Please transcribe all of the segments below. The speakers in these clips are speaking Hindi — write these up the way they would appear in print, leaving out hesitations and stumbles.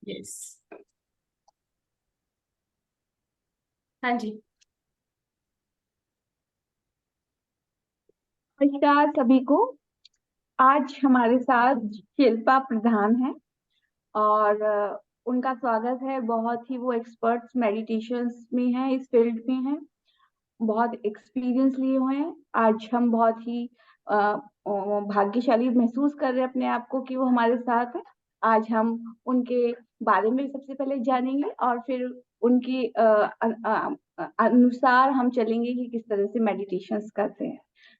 यस। हाँ जी। नमस्कार सभी को। आज हमारे साथ शिल्पा प्रधान है और उनका स्वागत है। बहुत ही वो एक्सपर्ट्स मेडिटेशंस में हैं, इस फील्ड में हैं, बहुत एक्सपीरियंस लिए हुए हैं। आज हम बहुत ही भाग्यशाली महसूस कर रहे हैं अपने आप को कि वो हमारे साथ है। आज हम उनके बारे में सबसे पहले जानेंगे और फिर उनकी अनुसार हम चलेंगे कि किस तरह से मेडिटेशंस करते हैं।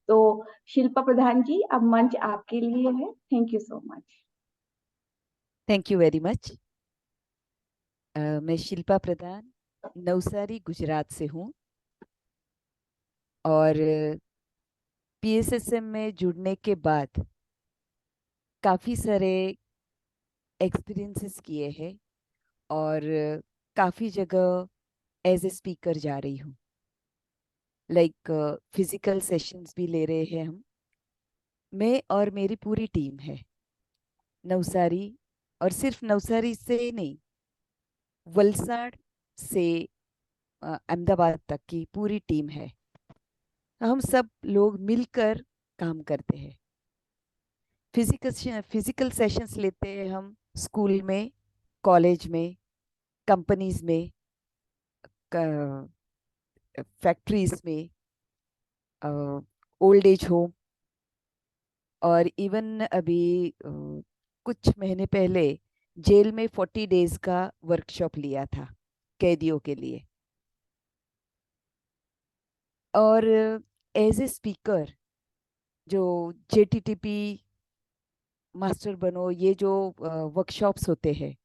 तो शिल्पा प्रधान जी, अब मंच आपके लिए है। Thank you so much. Thank you very much. मैं शिल्पा प्रधान नवसारी गुजरात से हूँ और पीएसएसएम में जुड़ने के बाद काफ़ी सारे एक्सपीरियंसेस किए हैं और काफ़ी जगह एज ए स्पीकर जा रही हूँ। लाइक फिजिकल सेशंस भी ले रहे हैं हम, मैं और मेरी पूरी टीम है नवसारी। और सिर्फ नवसारी से ही नहीं, वलसाड़ से अहमदाबाद तक की पूरी टीम है। हम सब लोग मिलकर काम करते हैं। फिजिकल सेशंस लेते हैं हम स्कूल में, कॉलेज में, कंपनीज में, फैक्ट्रीज में, ओल्ड एज होम, और इवन अभी कुछ महीने पहले जेल में 40 डेज का वर्कशॉप लिया था कैदियों के लिए। और एज ए स्पीकर जो जेटीटीपी मास्टर बनो, ये जो वर्कशॉप्स होते हैं,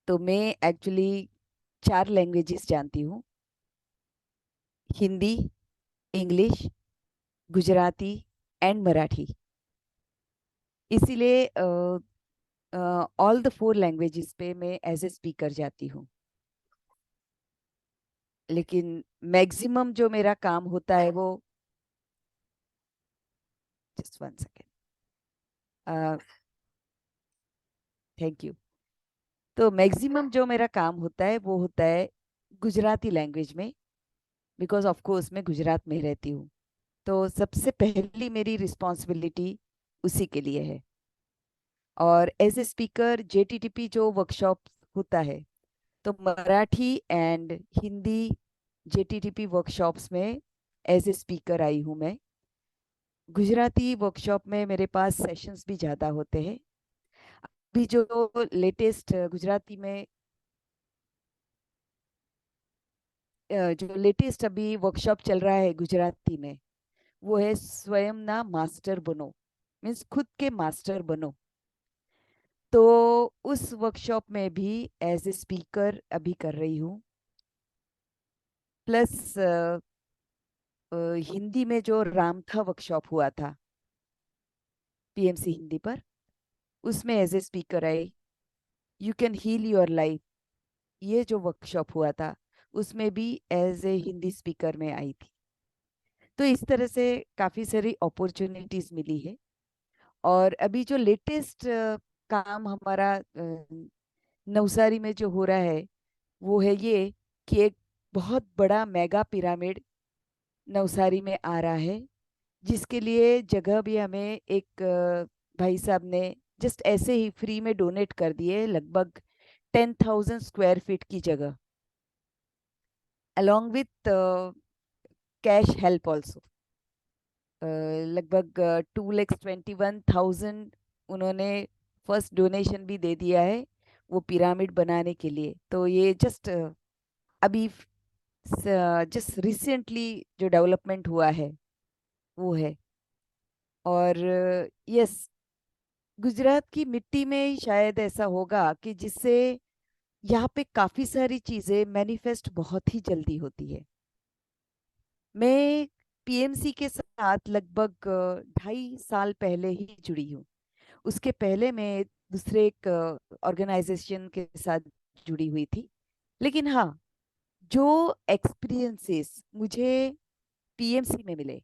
तो मैं एक्चुअली 4 लैंग्वेजेस जानती हूँ: हिंदी, इंग्लिश, गुजराती एंड मराठी। इसीलिए ऑल द 4 लैंग्वेजेस पे मैं एज ए स्पीकर जाती हूँ। लेकिन मैक्सिमम जो मेरा काम होता है वो, just one second, thank you. तो मैक्सिमम जो मेरा काम होता है वो होता है गुजराती लैंग्वेज में, बिकॉज ऑफ कोर्स मैं गुजरात में रहती हूँ। तो सबसे पहली मेरी रिस्पॉन्सिबिलिटी उसी के लिए है। और एज ए स्पीकर जेटीटीपी जो वर्कशॉप होता है, तो मराठी एंड हिंदी जेटीटीपी वर्कशॉप्स में एज ए स्पीकर आई हूँ मैं। गुजराती वर्कशॉप में मेरे पास सेशंस भी ज़्यादा होते हैं। अभी जो लेटेस्ट गुजराती में जो लेटेस्ट अभी वर्कशॉप चल रहा है गुजराती में, वो है स्वयं ना मास्टर बनो, मीन्स खुद के मास्टर बनो। तो उस वर्कशॉप में भी एज ए स्पीकर अभी कर रही हूँ। प्लस हिंदी में जो रामथा वर्कशॉप हुआ था पीएमसी हिंदी पर, उसमें एज ए स्पीकर आई। You can heal your life, ये जो वर्कशॉप हुआ था उसमें भी एज ए हिंदी स्पीकर में आई थी। तो इस तरह से काफ़ी सारी अपॉर्चुनिटीज मिली है। और अभी जो लेटेस्ट काम हमारा नवसारी में जो हो रहा है, वो है ये कि एक बहुत बड़ा मेगा पिरामिड नवसारी में आ रहा है, जिसके लिए जगह भी हमें एक भाई साहब ने जस्ट ऐसे ही फ्री में डोनेट कर दिए, लगभग 10,000 स्क्वायर फीट की जगह, along with cash help also. लगभग 2,21,000 उन्होंने फर्स्ट डोनेशन भी दे दिया है वो पिरामिड बनाने के लिए। तो ये जस्ट अभी जस्ट रिसेंटली जो डेवलपमेंट हुआ है वो है। और यस, गुजरात की मिट्टी में ही शायद ऐसा होगा कि जिससे यहाँ पे काफ़ी सारी चीज़ें मैनिफेस्ट बहुत ही जल्दी होती है। मैं पीएमसी के साथ लगभग 2.5 साल पहले ही जुड़ी हूँ। उसके पहले मैं दूसरे एक ऑर्गेनाइजेशन के साथ जुड़ी हुई थी। लेकिन हाँ, जो एक्सपीरियंसेस मुझे पीएमसी में मिले,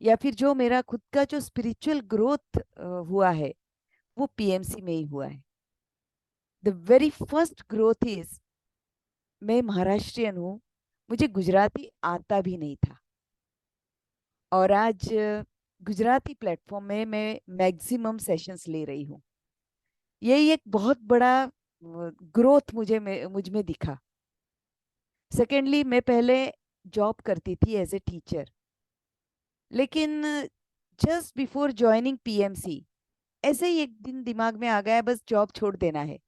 या फिर जो मेरा खुद का जो स्पिरिचुअल ग्रोथ हुआ है, वो पीएमसी में ही हुआ है। The very first growth is, मैं महाराष्ट्रियन हूँ, मुझे गुजराती आता भी नहीं था, और आज गुजराती प्लेटफॉर्म में मैं मैक्सिमम सेशंस ले रही हूँ। यही एक बहुत बड़ा ग्रोथ मुझ में दिखा। सेकेंडली, मैं पहले जॉब करती थी एज ए टीचर, लेकिन जस्ट बिफोर ज्वाइनिंग पीएमसी ऐसे ही एक दिन दिमाग में आ गया बस जॉब छोड़ देना है।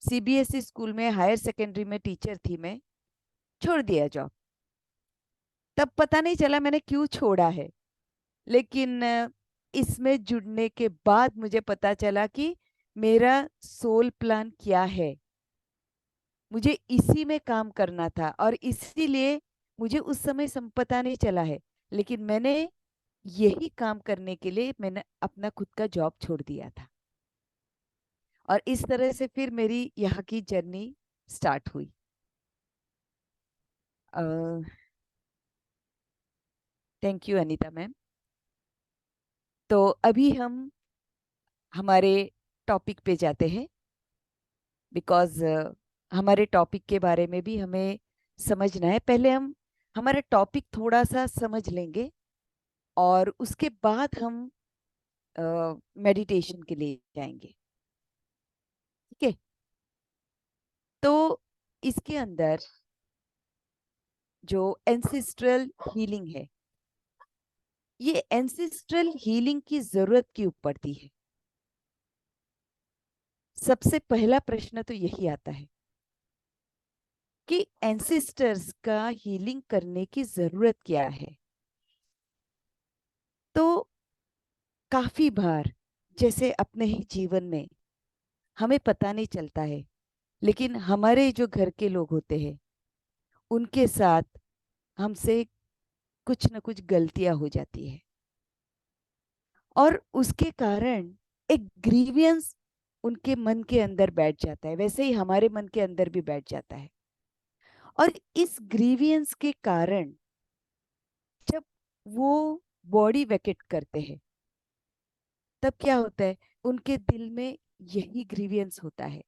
सीबीएसई स्कूल में हायर सेकेंडरी में टीचर थी मैं, छोड़ दिया जॉब। तब पता नहीं चला मैंने क्यों छोड़ा है, लेकिन इसमें जुड़ने के बाद मुझे पता चला कि मेरा सोल प्लान क्या है। मुझे इसी में काम करना था, और इसीलिए मुझे उस समय पता नहीं चला है, लेकिन मैंने यही काम करने के लिए मैंने अपना खुद का जॉब छोड़ दिया था, और इस तरह से फिर मेरी यहाँ की जर्नी स्टार्ट हुई। Thank you Anita ma'am. तो अभी हम हमारे टॉपिक पे जाते हैं, बिकॉज हमारे टॉपिक के बारे में भी हमें समझना है। पहले हम हमारा टॉपिक थोड़ा सा समझ लेंगे, और उसके बाद हम मेडिटेशन के लिए जाएंगे। ठीक है? तो इसके अंदर जो एंसेस्ट्रल हीलिंग है, ये एंसेस्ट्रल हीलिंग की जरूरत क्यों पड़ती है? सबसे पहला प्रश्न तो यही आता है कि एंसेस्टर्स का हीलिंग करने की जरूरत क्या है। तो काफी बार जैसे अपने ही जीवन में हमें पता नहीं चलता है, लेकिन हमारे जो घर के लोग होते हैं उनके साथ हमसे कुछ न कुछ गलतियां हो जाती है, और उसके कारण एक ग्रीवियंस उनके मन के अंदर बैठ जाता है, वैसे ही हमारे मन के अंदर भी बैठ जाता है। और इस ग्रीवियंस के कारण जब वो बॉडी वेकेट करते हैं, तब क्या होता है, उनके दिल में यही ग्रीवियंस होता है,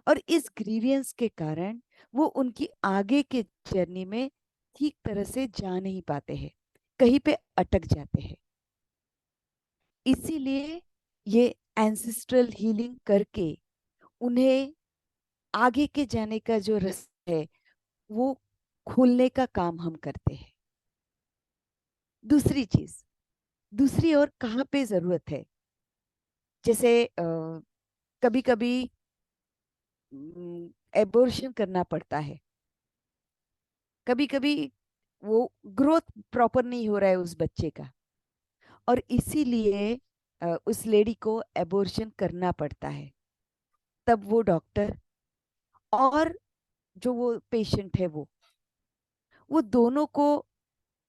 और इस ग्रीवियंस के कारण वो उनकी आगे के जर्नी में ठीक तरह से जा नहीं पाते हैं, कहीं पे अटक जाते हैं। इसीलिए ये एंसेस्ट्रल हीलिंग करके उन्हें आगे के जाने का जो रास्ता है वो खोलने का काम हम करते हैं। दूसरी चीज, दूसरी और कहाँ पे जरूरत है, जैसे कभी कभी एबॉर्शन करना पड़ता है, कभी कभी वो ग्रोथ प्रॉपर नहीं हो रहा है उस बच्चे का, और इसीलिए उस लेडी को एबॉर्शन करना पड़ता है। तब वो डॉक्टर और जो वो पेशेंट है वो दोनों को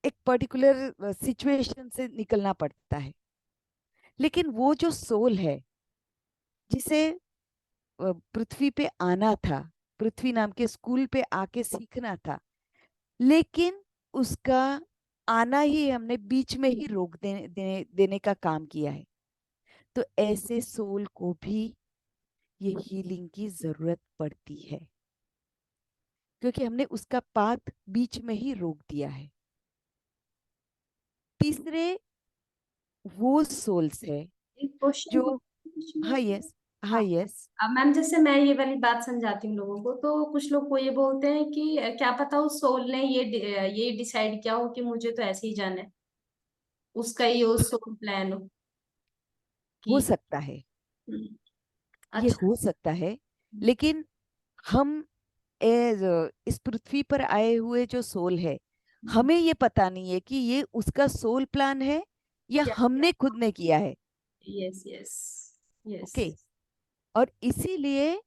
एक पर्टिकुलर सिचुएशन से निकलना पड़ता है। लेकिन वो जो सोल है जिसे पृथ्वी पे आना था, पृथ्वी नाम के स्कूल पे आके सीखना था, लेकिन उसका आना ही हमने बीच में ही रोक देने का काम किया है। तो ऐसे सोल को भी ये हीलिंग की जरूरत पड़ती है, क्योंकि हमने उसका पाथ बीच में ही रोक दिया है। तीसरे वो सोल्स है एक क्वेश्चन जो, हाँ यस, हाँ यस, मैम, जैसे मैं ये वाली बात समझाती हूँ लोगों को, तो कुछ लोग को ये बोलते हैं कि क्या पता उस सोल ने ये डिसाइड किया हो कि मुझे तो ऐसे ही जाना है, उसका ही वो सोल प्लान हो हो कि। सकता है, हम्म, ये अच्छा। हो सकता है। लेकिन हम एज इस पृथ्वी पर आए हुए जो सोल है, हमें ये पता नहीं है कि ये उसका सोल प्लान है या क्या? हमने खुद ने किया है। Yes, yes, yes. ओके, और इसीलिए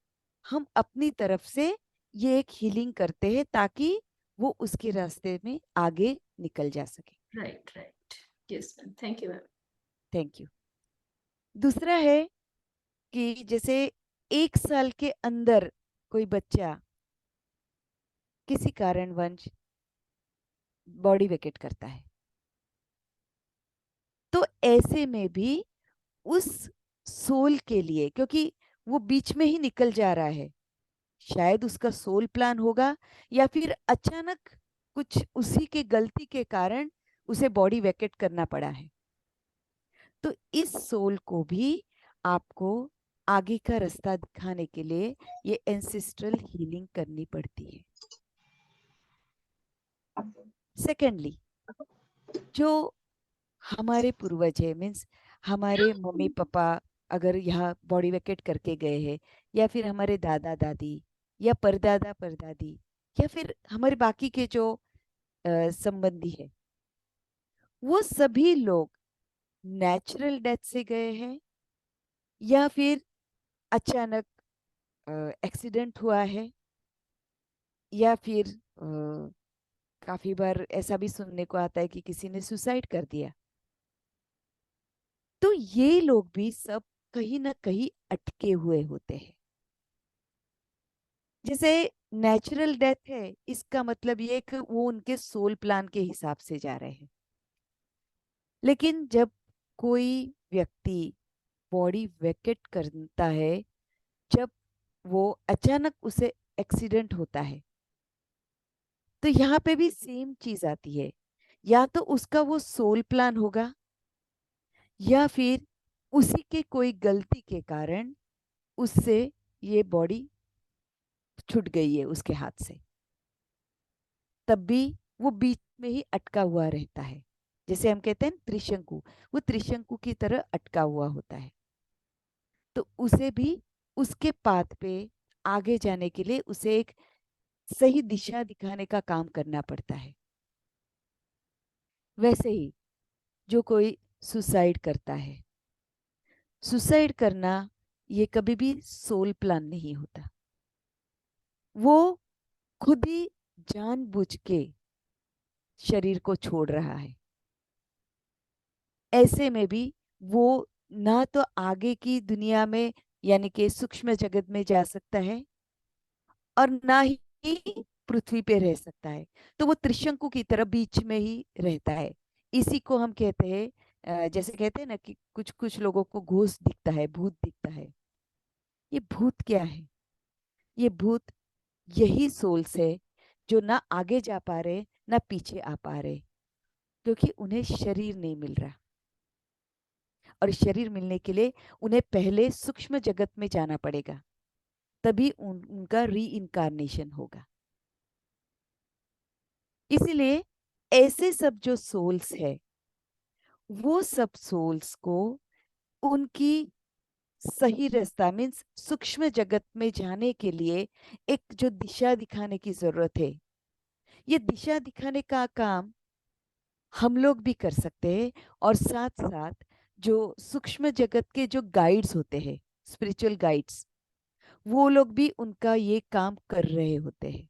हम अपनी तरफ से ये एक हीलिंग करते हैं ताकि वो उसके रास्ते में आगे निकल जा सके। Right, right. Yes ma'am, thank you ma'am. Thank you. दूसरा है कि जैसे 1 साल के अंदर कोई बच्चा किसी कारणवश बॉडी वेकेट करता है, तो ऐसे में भी उस सोल के लिए, क्योंकि वो बीच में ही निकल जा रहा है, शायद उसका सोल प्लान होगा, या फिर अचानक कुछ उसी के गलती के कारण उसे बॉडी वैकेट करना पड़ा है। तो इस सोल को भी आपको आगे का रास्ता दिखाने के लिए ये एंसेस्ट्रल हीलिंग करनी पड़ती है। सेकेंडली, जो हमारे पूर्वज है, मीन्स हमारे मम्मी पापा अगर यहाँ बॉडी वैकेट करके गए हैं, या फिर हमारे दादा दादी या परदादा परदादी, या फिर हमारे बाकी के जो संबंधी है, वो सभी लोग नेचुरल डेथ से गए हैं या फिर अचानक एक्सीडेंट हुआ है, या फिर काफी बार ऐसा भी सुनने को आता है कि किसी ने सुसाइड कर दिया। तो ये लोग भी सब कहीं ना कहीं अटके हुए होते हैं। जैसे नेचुरल डेथ है, इसका मतलब ये कि वो उनके सोल प्लान के हिसाब से जा रहे हैं। लेकिन जब कोई व्यक्ति बॉडी वैकेट करता है, जब वो अचानक उसे एक्सीडेंट होता है, तो यहाँ पे भी सेम चीज आती है। या तो उसका वो सोल प्लान होगा, या फिर उसी के कोई गलती के कारण उससे ये बॉडी छूट गई है उसके हाथ से, तब भी वो बीच में ही अटका हुआ रहता है। जैसे हम कहते हैं त्रिशंकु, वो त्रिशंकु की तरह अटका हुआ होता है। तो उसे भी उसके पाथ पे आगे जाने के लिए उसे एक सही दिशा दिखाने का काम करना पड़ता है। वैसे ही जो कोई सुसाइड करता है, सुसाइड करना ये कभी भी सोल प्लान नहीं होता। वो खुद ही जानबूझ के शरीर को छोड़ रहा है। ऐसे में भी वो ना तो आगे की दुनिया में यानी कि सूक्ष्म जगत में जा सकता है, और ना ही पृथ्वी पे रह सकता है। तो वो त्रिशंकु की तरह बीच में ही रहता है। इसी को हम कहते हैं, जैसे कहते हैं ना कि कुछ कुछ लोगों को घोस्ट दिखता है, भूत दिखता है। ये भूत क्या है? ये भूत यही सोल्स है जो ना आगे जा पा रहे ना पीछे आ पा रहे, क्योंकि उन्हें शरीर नहीं मिल रहा। और शरीर मिलने के लिए उन्हें पहले सूक्ष्म जगत में जाना पड़ेगा, तभी उनका री इनकारनेशन होगा। इसीलिए ऐसे सब जो सोल्स है, वो सब सोल्स को उनकी सही रास्ता मीन्स सूक्ष्म जगत में जाने के लिए एक जो दिशा दिखाने की जरूरत है, ये दिशा दिखाने का काम हम लोग भी कर सकते हैं। और साथ साथ जो सूक्ष्म जगत के जो गाइड्स होते हैं, स्पिरिचुअल गाइड्स, वो लोग भी उनका ये काम कर रहे होते हैं।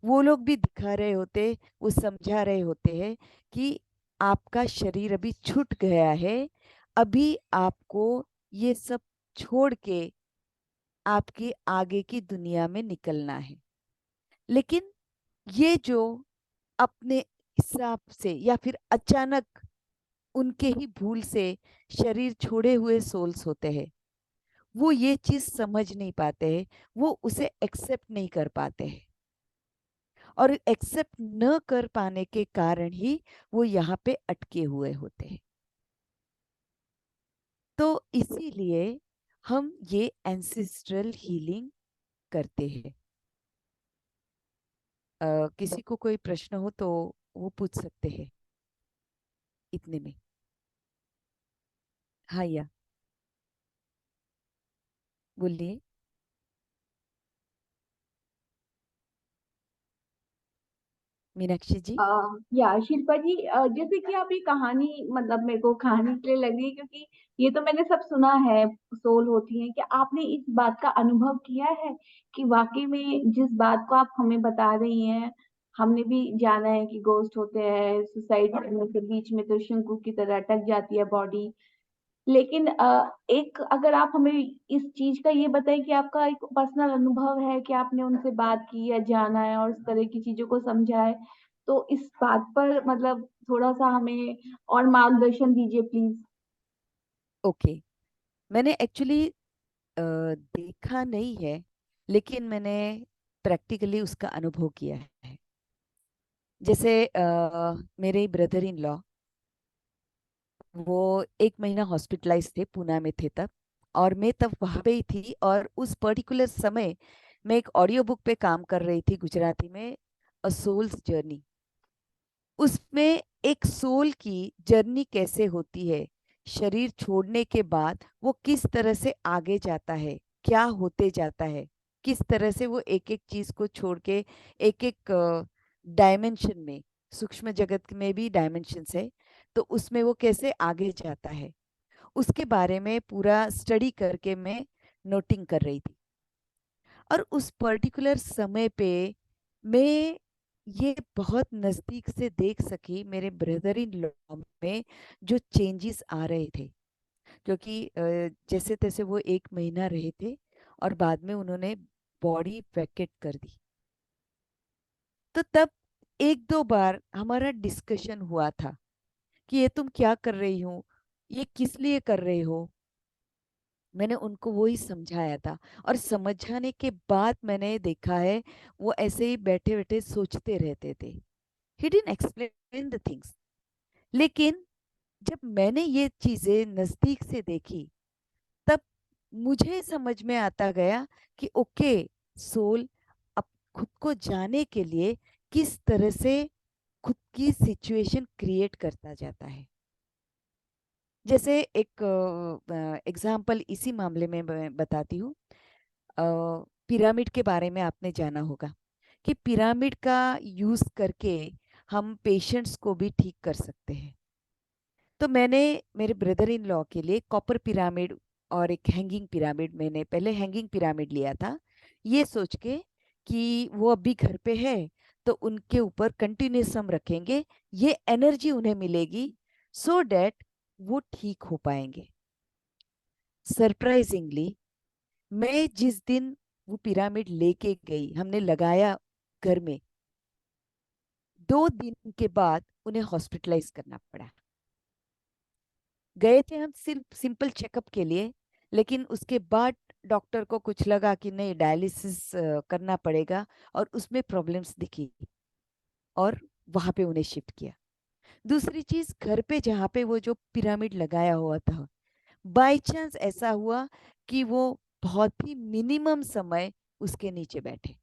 वो लोग भी दिखा रहे होते, वो समझा रहे होते हैं कि आपका शरीर अभी छूट गया है, अभी आपको ये सब छोड़ के आपके आगे की दुनिया में निकलना है। लेकिन ये जो अपने हिसाब से या फिर अचानक उनके ही भूल से शरीर छोड़े हुए सोल्स होते हैं, वो ये चीज समझ नहीं पाते हैं, वो उसे एक्सेप्ट नहीं कर पाते हैं। और एक्सेप्ट न कर पाने के कारण ही वो यहाँ पे अटके हुए होते हैं। तो इसीलिए हम ये एंसेस्ट्रल हीलिंग करते हैं। किसी को कोई प्रश्न हो तो वो पूछ सकते हैं इतने में। हाँ, या बोलिए मीनाक्षी जी। या शिल्पा जी, जैसे कि आप ये कहानी, मतलब मेरे को कहानी इसलिए लग रही है क्योंकि ये तो मैंने सब सुना है, सोल होती है। कि आपने इस बात का अनुभव किया है कि वाकई में जिस बात को आप हमें बता रही हैं, हमने भी जाना है कि गोस्ट होते हैं, सुसाइड करने के बीच में तो शंकु की तरह अटक जाती है बॉडी। लेकिन एक अगर आप हमें इस चीज का ये बताएं कि आपका एक पर्सनल अनुभव है कि आपने उनसे बात की या जाना है और इस तरह की चीजों को समझा है, तो इस बात पर मतलब थोड़ा सा हमें और मार्गदर्शन दीजिए प्लीज। ओके, मैंने एक्चुअली देखा नहीं है, लेकिन मैंने प्रैक्टिकली उसका अनुभव किया है। जैसे मेरे ब्रदर इन लॉ, वो 1 महीना हॉस्पिटलाइज थे, पूना में थे तब, और मैं तब वहां पे ही थी। और उस पर्टिकुलर समय मैं एक ऑडियो बुक पे काम कर रही थी गुजराती में, अ सोल्स जर्नी। उसमें एक सोल की जर्नी कैसे होती है, शरीर छोड़ने के बाद वो किस तरह से आगे जाता है, क्या होते जाता है, किस तरह से वो एक एक चीज को छोड़ के एक एक डायमेंशन में, सूक्ष्म जगत में भी डायमेंशंस है, तो उसमें वो कैसे आगे जाता है, उसके बारे में पूरा स्टडी करके मैं नोटिंग कर रही थी। और उस पर्टिकुलर समय पे मैं ये बहुत नजदीक से देख सकी मेरे ब्रदर इन लॉ में जो चेंजेस आ रहे थे। क्योंकि जैसे तैसे वो 1 महीना रहे थे और बाद में उन्होंने बॉडी वैकेट कर दी। तो तब एक दो बार हमारा डिस्कशन हुआ था कि ये तुम क्या कर रही हो, ये किस लिए कर रहे हो। मैंने उनको वो ही समझाया था, और समझाने के बाद मैंने देखा है वो ऐसे ही बैठे बैठे सोचते रहते थे। He didn't explain the things. लेकिन जब मैंने ये चीजें नजदीक से देखी, तब मुझे समझ में आता गया कि ओके, सोल अब खुद को जाने के लिए किस तरह से खुद की सिचुएशन क्रिएट करता जाता है। जैसे एक एग्जाम्पल इसी मामले में मैं बताती हूँ। पिरामिड के बारे में आपने जाना होगा कि पिरामिड का यूज करके हम पेशेंट्स को भी ठीक कर सकते हैं। तो मैंने मेरे ब्रदर इन लॉ के लिए कॉपर पिरामिड और एक हैंगिंग पिरामिड, मैंने पहले हैंगिंग पिरामिड लिया था, ये सोच के कि वो अभी घर पे है तो उनके ऊपर कंटिन्यूस हम रखेंगे, ये एनर्जी उन्हें मिलेगी, सो डैट वो ठीक हो पाएंगे। सरप्राइजिंगली, मैं जिस दिन वो पिरामिड लेके गई, हमने लगाया घर में, 2 दिन के बाद उन्हें हॉस्पिटलाइज करना पड़ा। गए थे हम सिर्फ सिंपल चेकअप के लिए, लेकिन उसके बाद डॉक्टर को कुछ लगा कि नहीं, डायलिसिस करना पड़ेगा, और उसमें प्रॉब्लम्स दिखी और वहां पे उन्हें शिफ्ट किया। दूसरी चीज, घर पे जहाँ पे वो जो पिरामिड लगाया हुआ था, बाय चांस ऐसा हुआ कि वो बहुत ही मिनिमम समय उसके नीचे बैठे,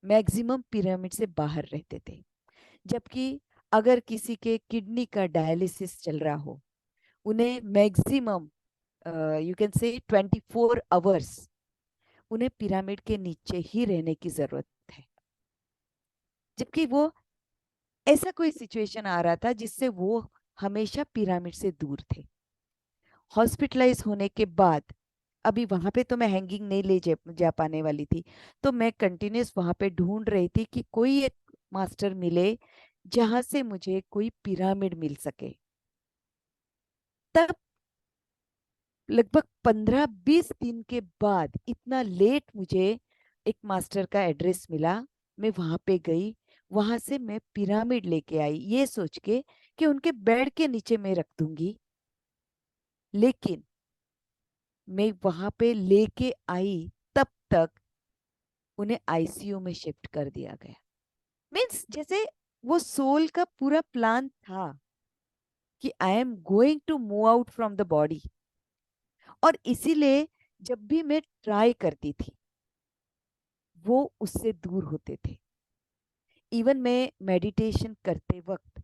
मैक्सिमम पिरामिड से बाहर रहते थे। जबकि अगर किसी के किडनी का डायलिसिस चल रहा हो, उन्हें maximum you can say 24 hours उन्हें पिरामिड के नीचे ही रहने की जरूरत है। जबकि वो, ऐसा कोई सिचुएशन आ रहा था जिससे वो हमेशा पिरामिड से दूर थे। हॉस्पिटलाइज होने के बाद अभी वहां पे तो मैं हैंगिंग नहीं ले जा पाने वाली थी, तो मैं कंटिन्यूस वहां पे ढूंढ रही थी कि कोई एक मास्टर मिले जहां से मुझे कोई पिरामिड मिल सके। तब लगभग 15-20 दिन के बाद इतना लेट मुझे एक मास्टर का एड्रेस मिला। मैं वहां पे गई, वहां से मैं पिरामिड लेके आई ये सोच के कि उनके बेड के नीचे मैं रख दूंगी। लेकिन मैं वहां पे लेके आई, तब तक उन्हें आईसीयू में शिफ्ट कर दिया गया। मीन्स जैसे वो सोल का पूरा प्लान था कि I am going to move out from the body. और इसीलिए जब भी मैं ट्राई करती थी, वो उससे दूर होते थे। इवन मैं मेडिटेशन करते वक्त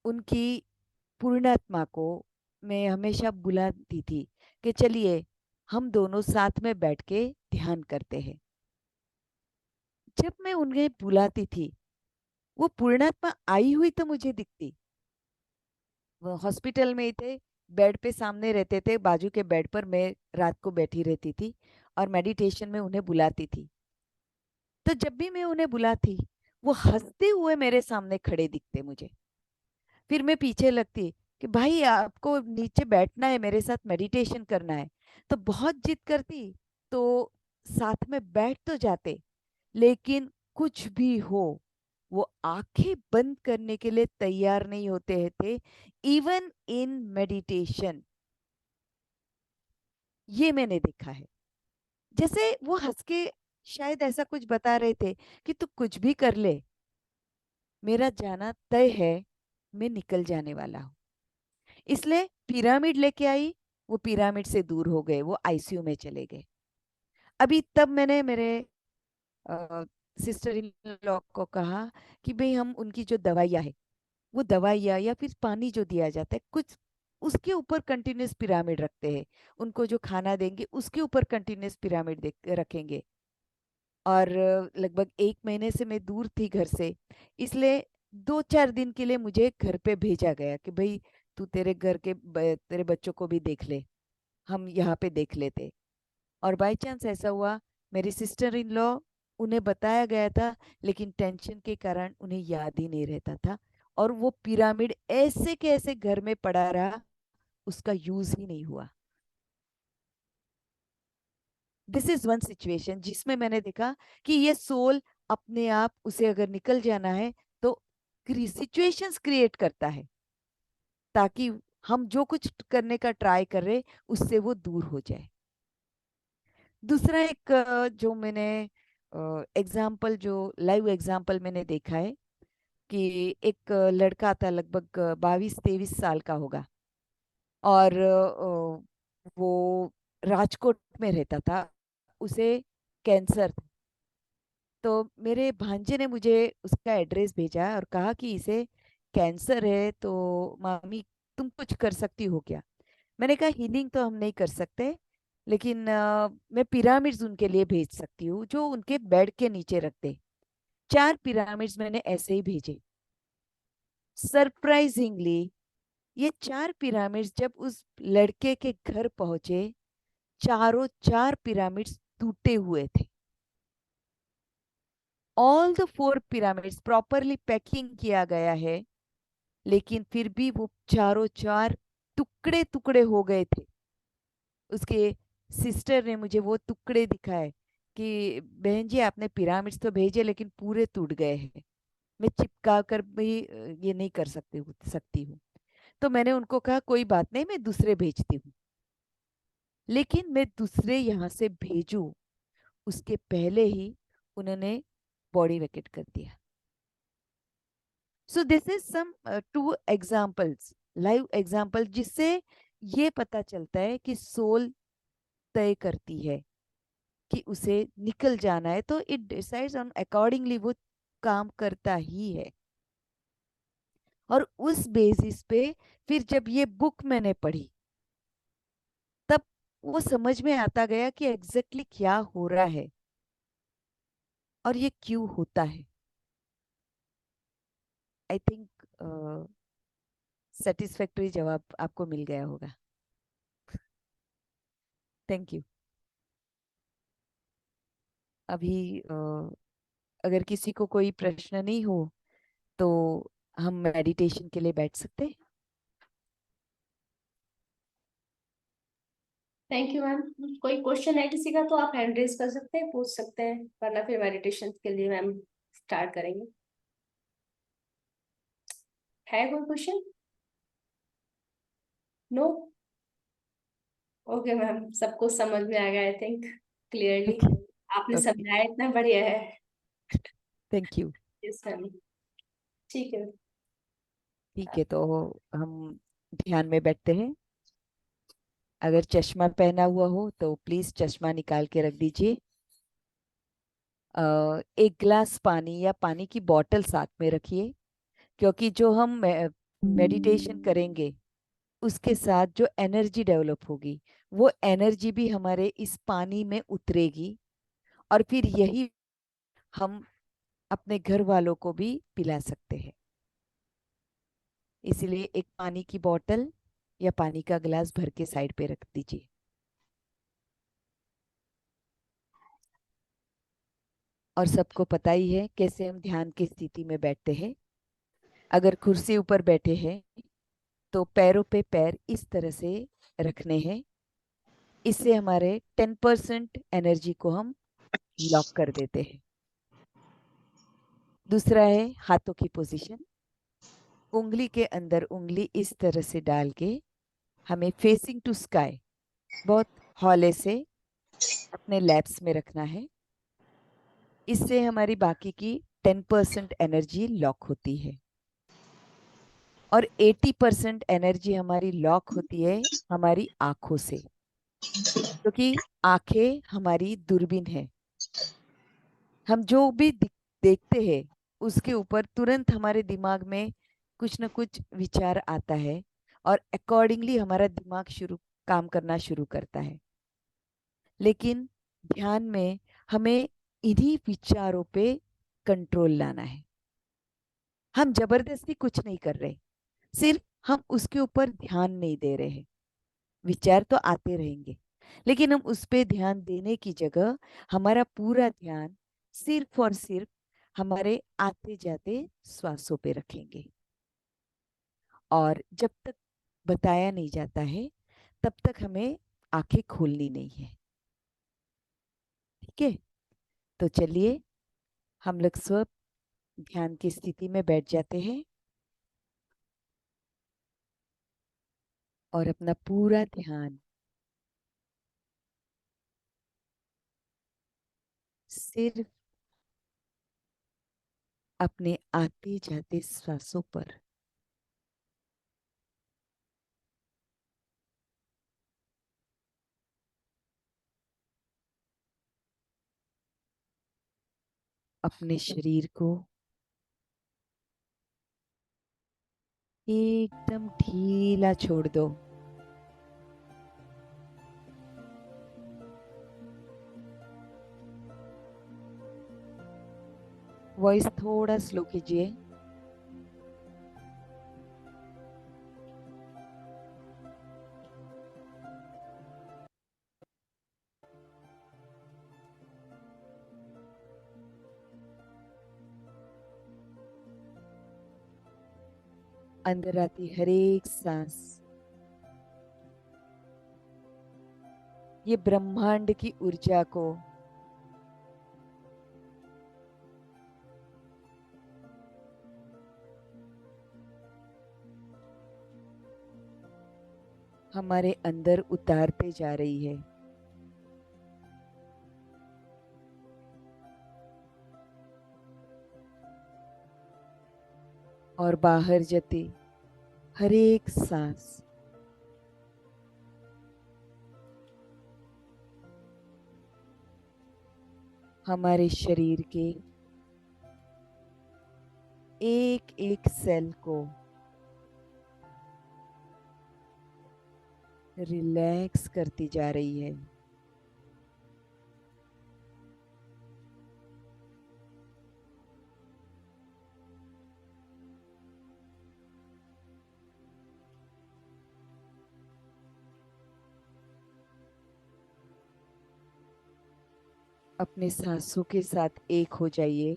उनकी पूर्णात्मा को मैं हमेशा बुलाती थी कि चलिए हम दोनों साथ में बैठ के ध्यान करते हैं। जब मैं उन्हें बुलाती थी, वो पूर्णात्मा आई हुई तो मुझे दिखती। वो हॉस्पिटल में ही थे, बेड पे सामने रहते थे, बाजू के बेड पर मैं रात को बैठी रहती थी और मेडिटेशन में उन्हें बुलाती थी। तो जब भी मैं उन्हें बुलाती, वो हंसते हुए मेरे सामने खड़े दिखते मुझे। फिर मैं पीछे लगती कि भाई आपको नीचे बैठना है, मेरे साथ मेडिटेशन करना है। तो बहुत जिद करती, तो साथ में बैठ तो जाते, लेकिन कुछ भी हो, वो आंखें बंद करने के लिए तैयार नहीं होते थे, इवन इन मेडिटेशन। ये मैंने देखा है। जैसे वो हंस के शायद ऐसा कुछ बता रहे थे कि तू कुछ भी कर ले, मेरा जाना तय है, मैं निकल जाने वाला हूँ। इसलिए पिरामिड लेके आई, वो पिरामिड से दूर हो गए, वो आईसीयू में चले गए। अभी तब मैंने मेरे सिस्टर इन लॉ को कहा कि भाई हम उनकी जो दवाइयाँ है, वो दवाइयाँ या फिर पानी जो दिया जाता है कुछ, उसके ऊपर कंटिन्यूस पिरामिड रखते हैं। उनको जो खाना देंगे उसके ऊपर कंटिन्यूस पिरामिड रखेंगे। और लगभग 1 महीने से मैं दूर थी घर से, इसलिए 2-4 दिन के लिए मुझे घर पे भेजा गया कि भाई तू तेरे घर के तेरे बच्चों को भी देख ले, हम यहाँ पे देख लेते। और बाय चांस ऐसा हुआ, मेरी सिस्टर इन लॉ, उन्हें बताया गया था, लेकिन टेंशन के कारण उन्हें याद ही नहीं रहता था, और वो पिरामिड ऐसे के ऐसे घर में पड़ा रहा, उसका यूज ही नहीं हुआ। दिस इज वन सिचुएशन जिसमें मैंने देखा कि ये सोल अपने आप, उसे अगर निकल जाना है तो सिचुएशंस क्रिएट करता है ताकि हम जो कुछ करने का ट्राई कर रहे उससे वो दूर हो जाए। दूसरा एक जो मैंने एग्जाम्पल, जो लाइव एग्जाम्पल मैंने देखा है कि एक लड़का था, लगभग 22-23 साल का होगा, और वो राजकोट में रहता था, उसे कैंसर था। तो मेरे भांजे ने मुझे उसका एड्रेस भेजा और कहा कि इसे कैंसर है, तो मामी तुम कुछ कर सकती हो क्या? मैंने कहा हीलिंग तो हम नहीं कर सकते, लेकिन मैं पिरामिड्स उनके लिए भेज सकती हूँ जो उनके बेड के नीचे रख दे। 4 पिरामिड्स मैंने ऐसे ही भेजे। सरप्राइजिंगली ये 4 पिरामिड्स जब उस लड़के के घर पहुंचे, चारों 4 पिरामिड्स टूटे हुए थे। All the 4 pyramids properly packing किया गया है, लेकिन फिर भी वो चारों 4 टुकड़े टुकड़े हो गए थे। उसके सिस्टर ने मुझे वो टुकड़े दिखाए कि बहन जी आपने पिरामिड्स तो भेजे लेकिन पूरे टूट गए हैं, मैं चिपका कर भी ये नहीं कर सकती हूँ। तो मैंने उनको कहा कोई बात नहीं, मैं दूसरे भेजती हूँ। लेकिन मैं दूसरे यहाँ से भेजूं उसके पहले ही उन्होंने बॉडी वेकेट कर दिया। So this is some 2 examples, live example, जिससे ये पता चलता है कि सोल तय करती है कि उसे निकल जाना है, तो इट डिसाइड्स ऑन अकॉर्डिंगली वो काम करता ही है। और उस बेसिस पे फिर जब ये बुक मैंने पढ़ी, तब वो समझ में आता गया कि एग्जैक्टली क्या हो रहा है और ये क्यों होता है। आई थिंक सेटिस्फैक्टरी जवाब आपको मिल गया होगा। Thank you. अभी अगर किसी को कोई प्रश्न नहीं हो तो हम मेडिटेशन के लिए बैठ सकते हैं। Thank you ma'am. कोई क्वेश्चन है किसी का तो आप हैंड रेज कर सकते हैं, पूछ सकते हैं, वरना फिर मेडिटेशन के लिए मैम स्टार्ट करेंगे। है कोई क्वेश्चन? नो? ओके मैम, सबको समझ में आ गया आई थिंक क्लियरली। ओके। आपने ओके, समझाया इतना बढ़िया है। Thank you. Yes ma'am. ठीक है। ठीक है, तो हम ध्यान में बैठते हैं। अगर चश्मा पहना हुआ हो तो प्लीज चश्मा निकाल के रख दीजिए। एक गिलास पानी या पानी की बोतल साथ में रखिए, क्योंकि जो हम मेडिटेशन करेंगे उसके साथ जो एनर्जी डेवलप होगी, वो एनर्जी भी हमारे इस पानी में उतरेगी, और फिर यही हम अपने घर वालों को भी पिला सकते हैं। इसलिए एक पानी की बोतल या पानी का गिलास भर के साइड पे रख दीजिए। और सबको पता ही है कैसे हम ध्यान की स्थिति में बैठते हैं। अगर कुर्सी ऊपर बैठे हैं तो पैरों पे पैर इस तरह से रखने हैं। इससे हमारे 10% एनर्जी को हम लॉक कर देते हैं। दूसरा है हाथों की पोजीशन। उंगली के अंदर उंगली इस तरह से डाल के हमें फेसिंग टू स्काई बहुत हौले से अपने लैब्स में रखना है। इससे हमारी बाकी की 10% एनर्जी लॉक होती है और 80% एनर्जी हमारी लॉक होती है हमारी आंखों से, क्योंकि आंखें हमारी दूरबीन है। हम जो भी देखते हैं उसके ऊपर तुरंत हमारे दिमाग में कुछ ना कुछ विचार आता है और अकॉर्डिंगली हमारा दिमाग शुरू काम करना शुरू करता है। लेकिन ध्यान में हमें इन्हीं विचारों पे कंट्रोल लाना है। हम जबरदस्ती कुछ नहीं कर रहे, सिर्फ हम उसके ऊपर ध्यान नहीं दे रहे हैं। विचार तो आते रहेंगे, लेकिन हम उस पे ध्यान देने की जगह हमारा पूरा ध्यान सिर्फ और सिर्फ हमारे आते जाते श्वासों पे रखेंगे। और जब तक बताया नहीं जाता है तब तक हमें आंखें खोलनी नहीं है। ठीक है, तो चलिए हम लोग स्व ध्यान की स्थिति में बैठ जाते हैं और अपना पूरा ध्यान सिर्फ अपने आते जाते श्वासों पर। अपने शरीर को एकदम ढीला छोड़ दो। वॉइस थोड़ा स्लो कीजिए। अंदर आती हर एक सांस ये ब्रह्मांड की ऊर्जा को हमारे अंदर उतारते जा रही है। और बाहर जाती हर एक सांस हमारे शरीर के एक एक सेल को रिलैक्स करती जा रही है। अपने सांसों के साथ एक हो जाइए।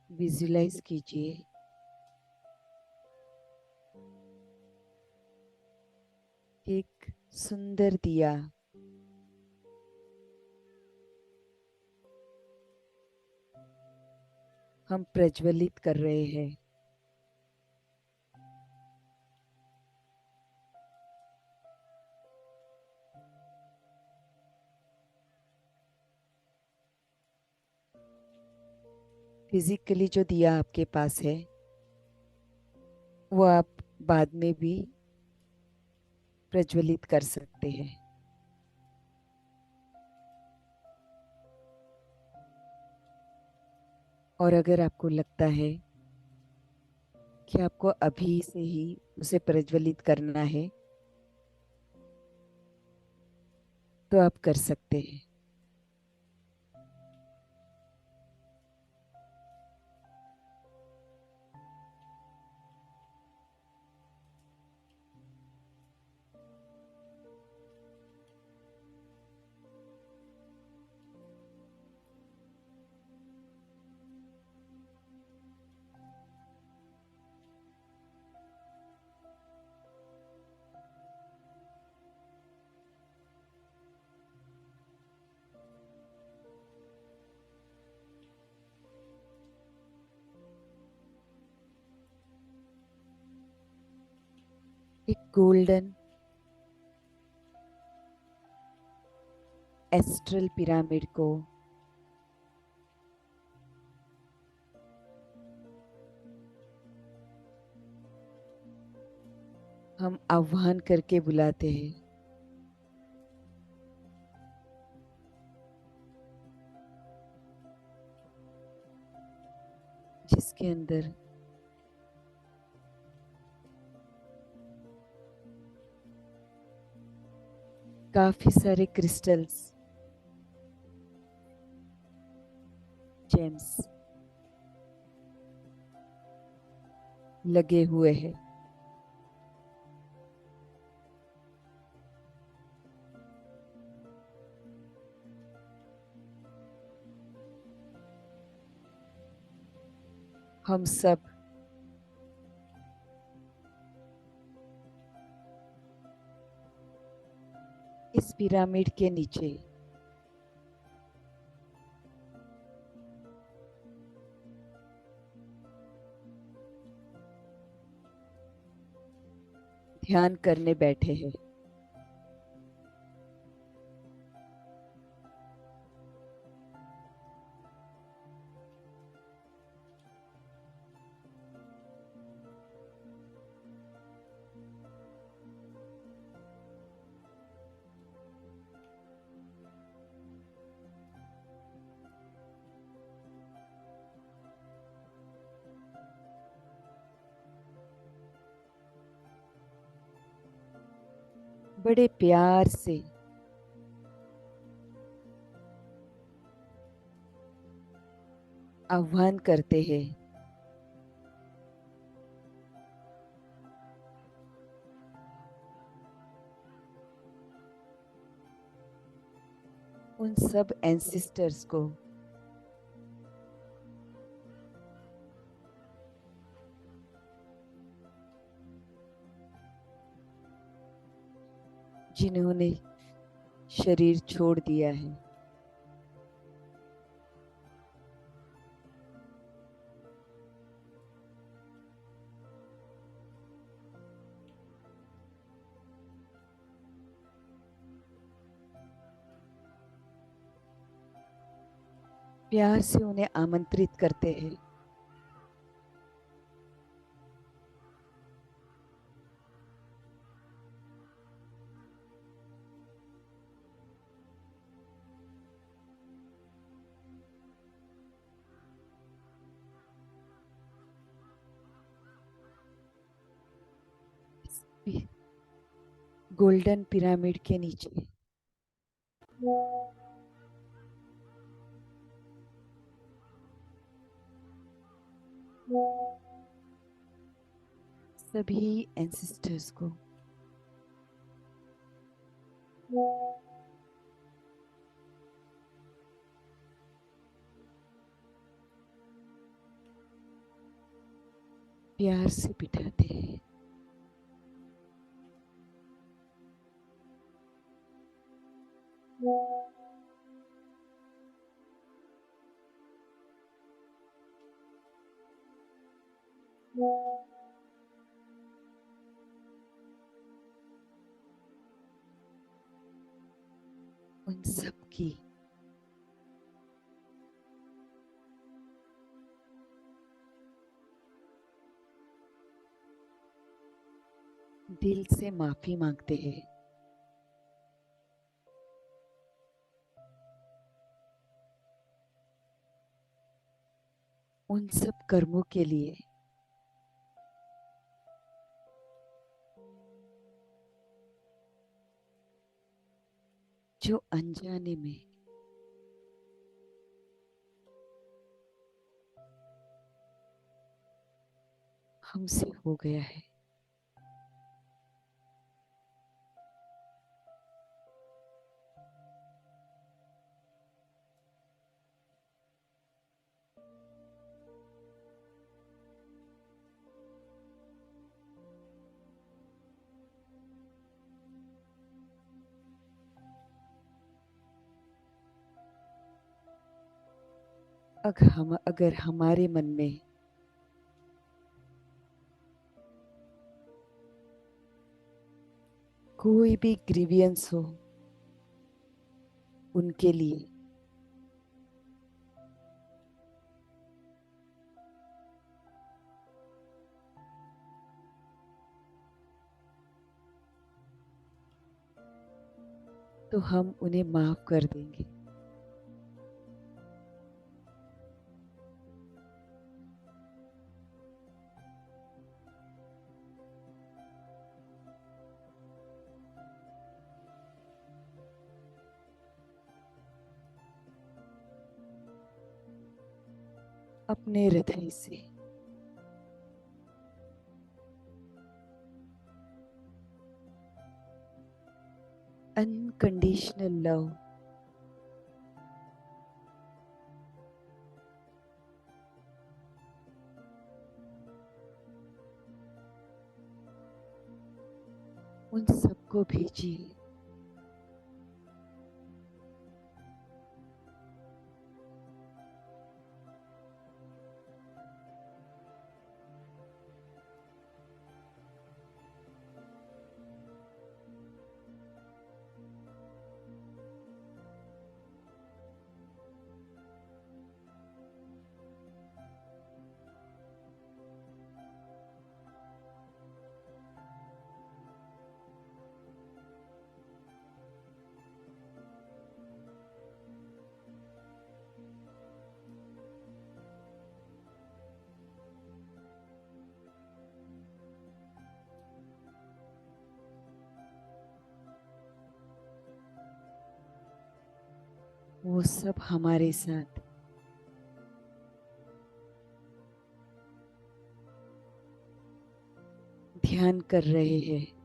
विजुलाइज कीजिए एक सुंदर दिया हम प्रज्वलित कर रहे हैं। फिजिकली जो दिया आपके पास है वो आप बाद में भी प्रज्वलित कर सकते हैं। और अगर आपको लगता है कि आपको अभी से ही उसे प्रज्वलित करना है तो आप कर सकते हैं। गोल्डन एस्ट्रल पिरामिड को हम आह्वान करके बुलाते हैं। जिसके अंदर काफी सारे क्रिस्टल्स, जेम्स लगे हुए हैं। हम सब इस पिरामिड के नीचे ध्यान करने बैठे हैं। बड़े प्यार से आह्वान करते हैं। उन सब एंसेस्टर्स को जिन्होंने शरीर छोड़ दिया है। प्यार से उन्हें आमंत्रित करते हैं। गोल्डन पिरामिड के नीचे सभी एंसेस्टर्स को प्यार से बिठाते हैं। उन सब की दिल से माफी मांगते हैं। उन सब कर्मों के लिए जो अनजाने में हमसे हो गया है। अगर हमारे मन में कोई भी ग्रीवियंस हो उनके लिए, तो हम उन्हें माफ कर देंगे। अपने हृदय से। अनकंडीशनल लव, उन सबको भेजिए। वो सब हमारे साथ ध्यान कर रहे हैं।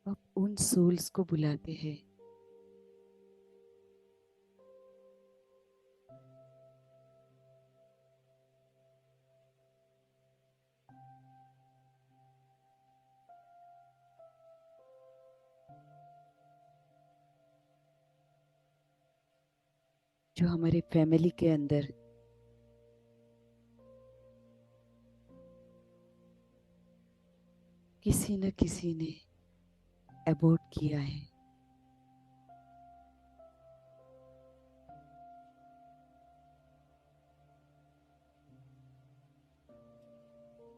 अब उन सोल्स को बुलाते हैं जो हमारे फैमिली के अंदर किसी न किसी ने अबॉर्ट किया है।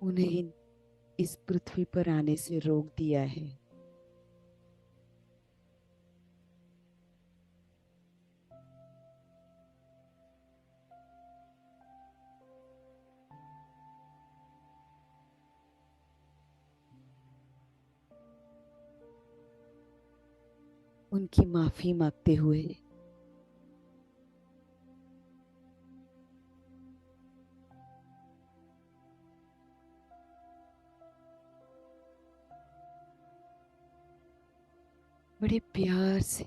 उन्हें इस पृथ्वी पर आने से रोक दिया है। उनकी माफी मांगते हुए बड़े प्यार से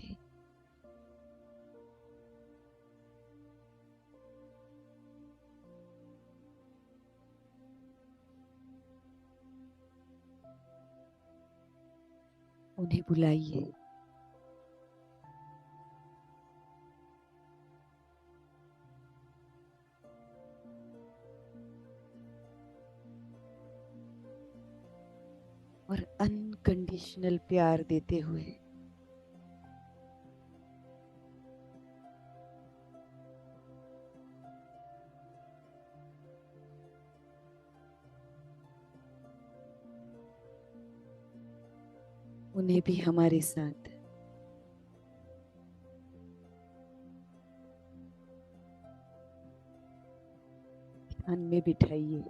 उन्हें बुलाइए। और अनकंडीशनल प्यार देते हुए उन्हें भी हमारे साथ ध्यान में बिठाइए।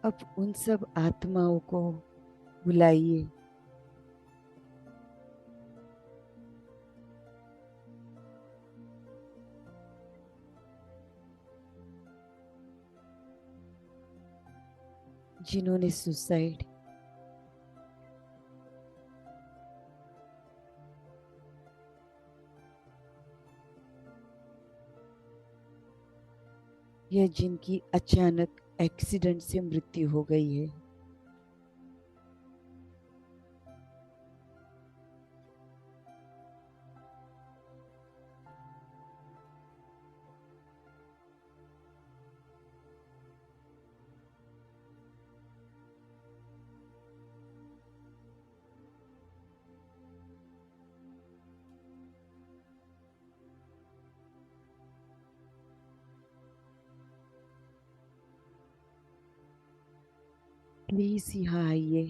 अब उन सब आत्माओं को बुलाइए जिन्होंने सुसाइड या जिनकी अचानक एक्सीडेंट से मृत्यु हो गई है। प्लीज यहाँ आइए।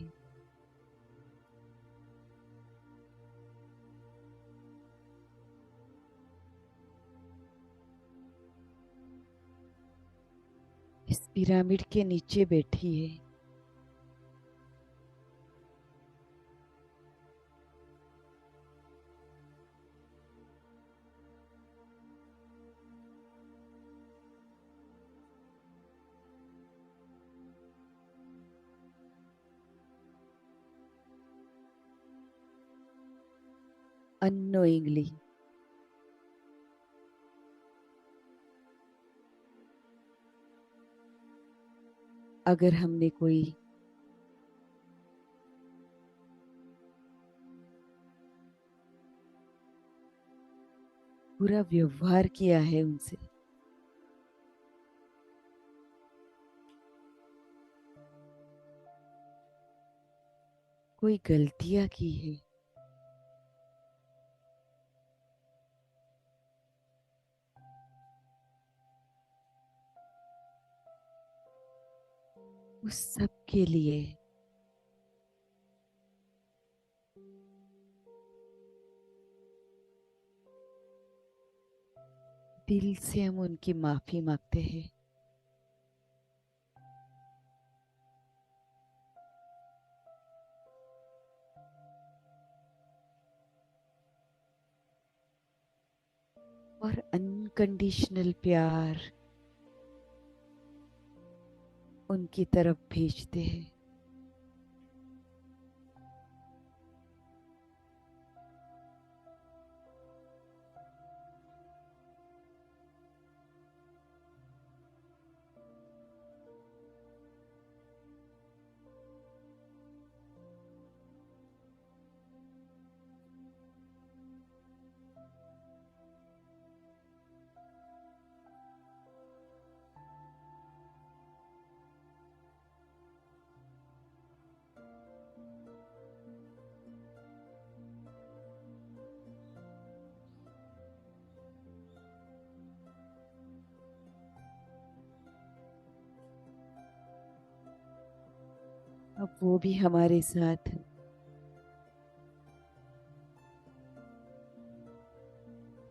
इस पिरामिड के नीचे बैठिए। अननोइंगली अगर हमने कोई बुरा व्यवहार किया है उनसे, कोई गलतियां की है, उस सब के लिए दिल से हम उनकी माफी मांगते हैं। और अनकंडीशनल प्यार उनकी तरफ भेजते हैं। अब वो भी हमारे साथ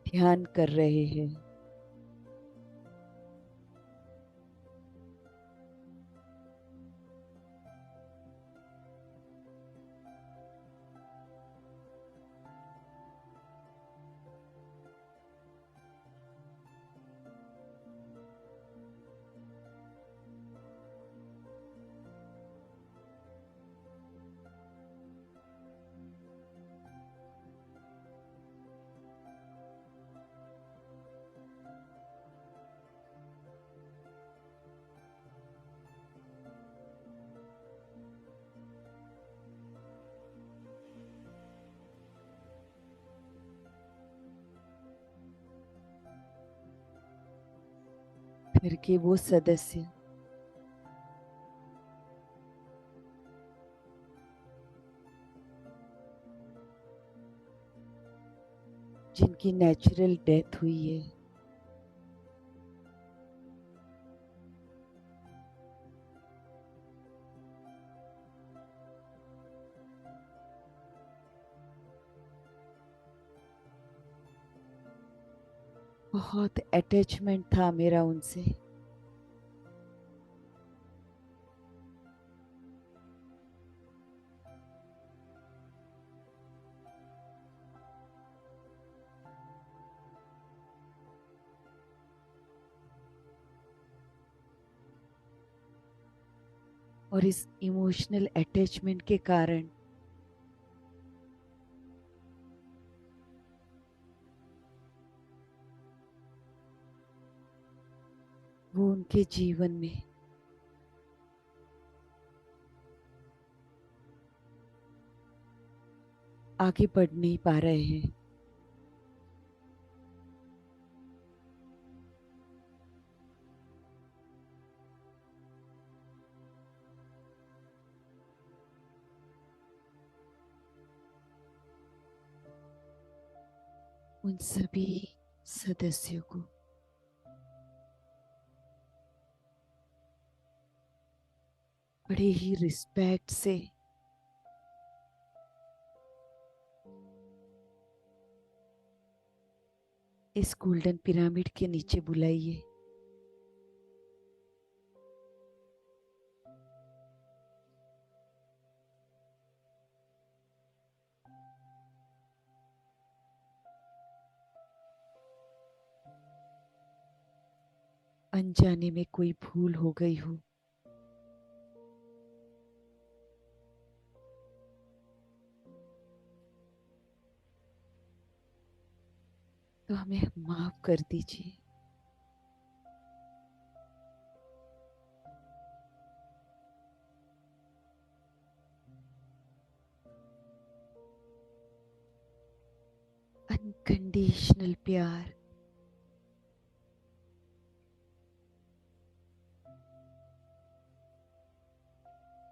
ध्यान कर रहे हैं। फिर के वो सदस्य जिनकी नेचुरल डेथ हुई है, बहुत अटैचमेंट था मेरा उनसे। और इस इमोशनल अटैचमेंट के कारण वो उनके जीवन में आगे बढ़ नहीं पा रहे हैं। उन सभी सदस्यों को बड़े ही रिस्पेक्ट से इस गोल्डन पिरामिड के नीचे बुलाइए। अनजाने में कोई भूल हो गई हो तो हमें माफ कर दीजिए। अनकंडीशनल प्यार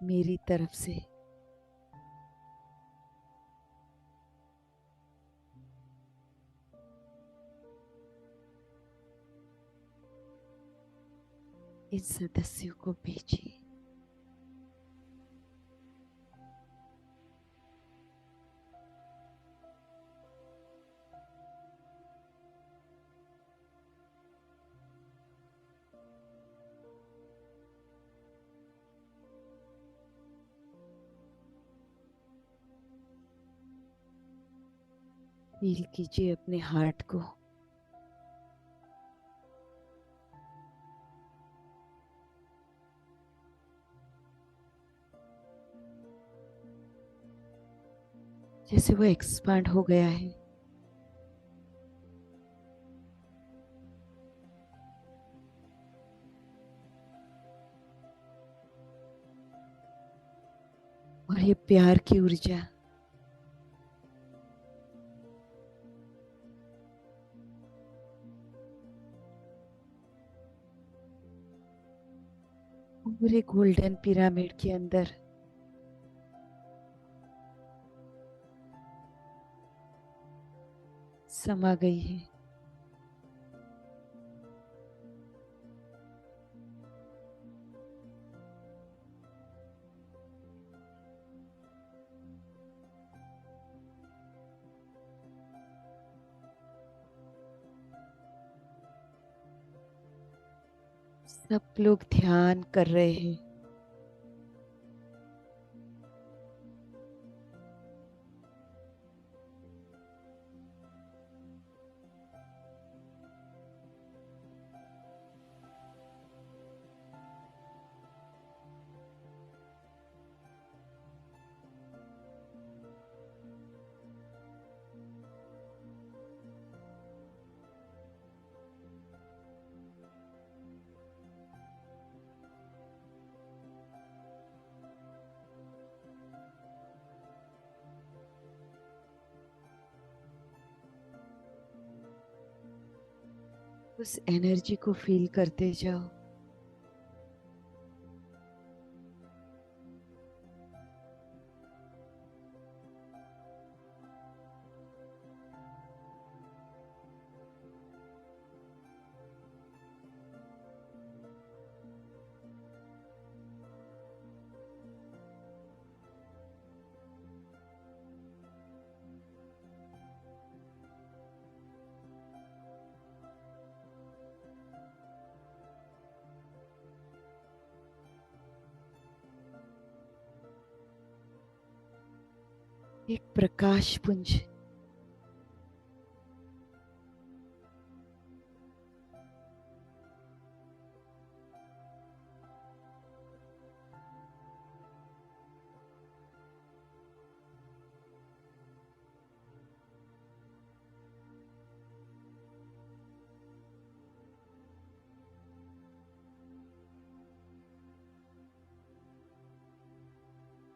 मेरी तरफ से इन सदस्यों को भेजिए। फील कीजिए अपने हार्ट को। जैसे वो एक्सपांड हो गया है। और ये प्यार की ऊर्जा पूरे गोल्डन पिरामिड के अंदर समा गई है। सब लोग ध्यान कर रहे हैं। उस एनर्जी को फील करते जाओ। एक प्रकाश पुंज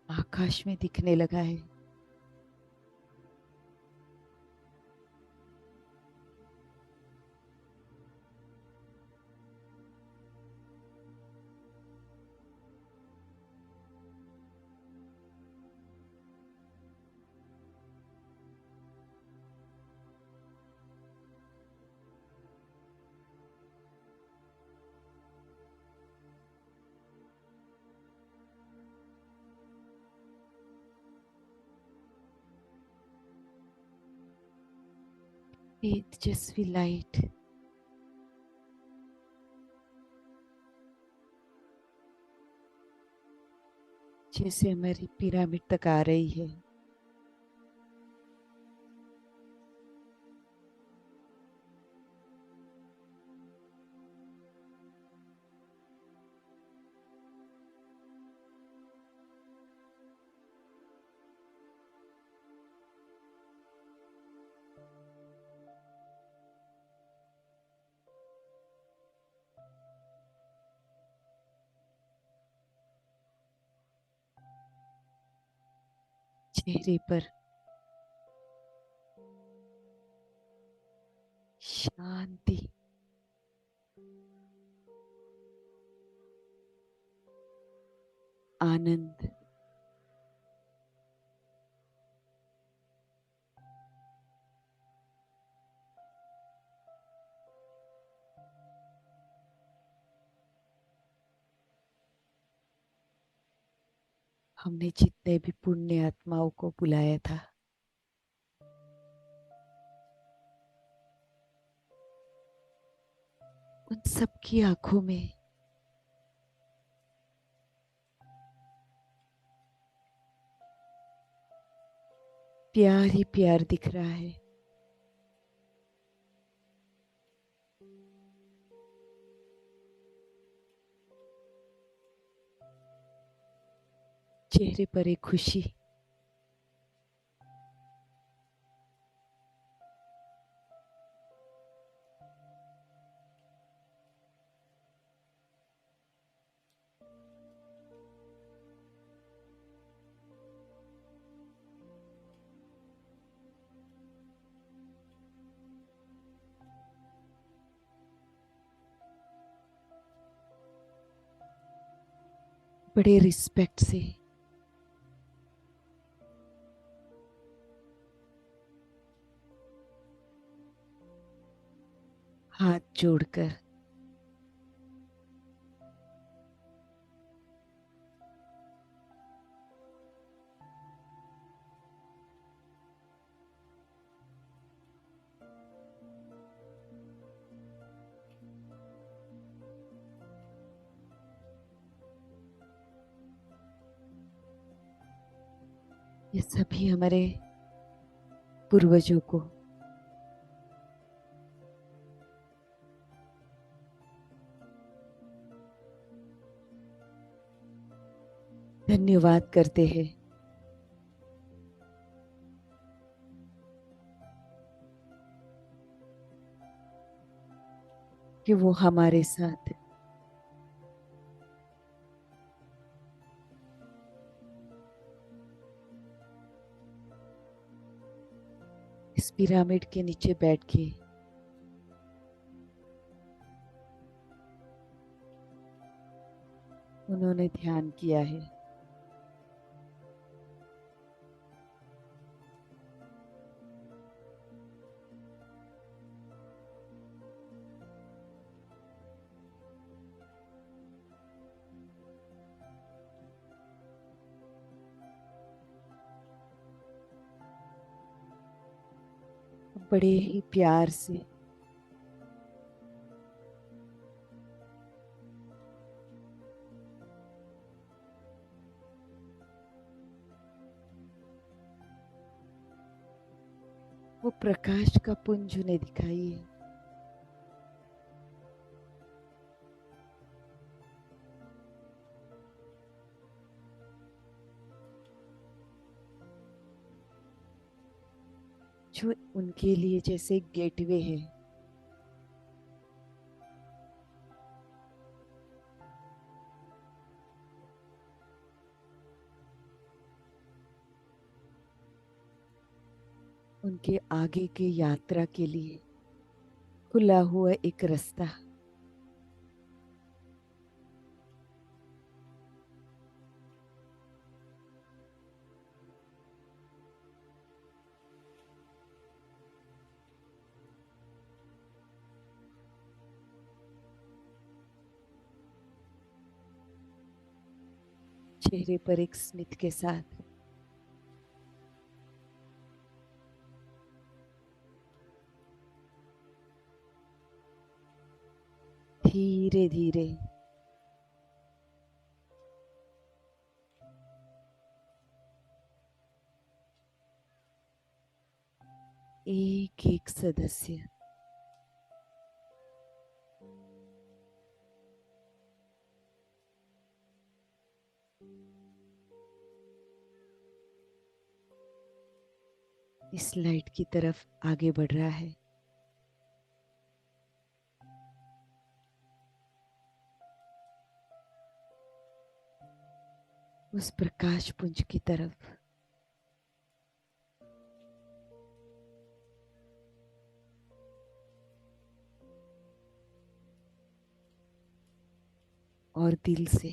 आकाश में दिखने लगा है। तेजस्वी लाइट जैसे हमारी पिरामिड तक आ रही है। चेहरे पर शांति, आनंद, हमने जितने भी पुण्य आत्माओं को बुलाया था, उन सबकी आंखों में प्यार ही प्यार दिख रहा है। चेहरे पर एक खुशी, बड़े रिस्पेक्ट से हाथ जोड़कर ये सभी हमारे पूर्वजों को धन्यवाद करते हैं कि वो हमारे साथ इस पिरामिड के नीचे बैठ के उन्होंने ध्यान किया है। बड़े ही प्यार से वो प्रकाश का पुंज उन्हें दिखाई है। जो उनके लिए जैसे एक गेटवे है। उनके आगे के यात्रा के लिए खुला हुआ एक रास्ता। चेहरे पर एक स्मित के साथ धीरे धीरे एक एक सदस्य इस लाइट की तरफ आगे बढ़ रहा है। उस प्रकाश पुंज की तरफ। और दिल से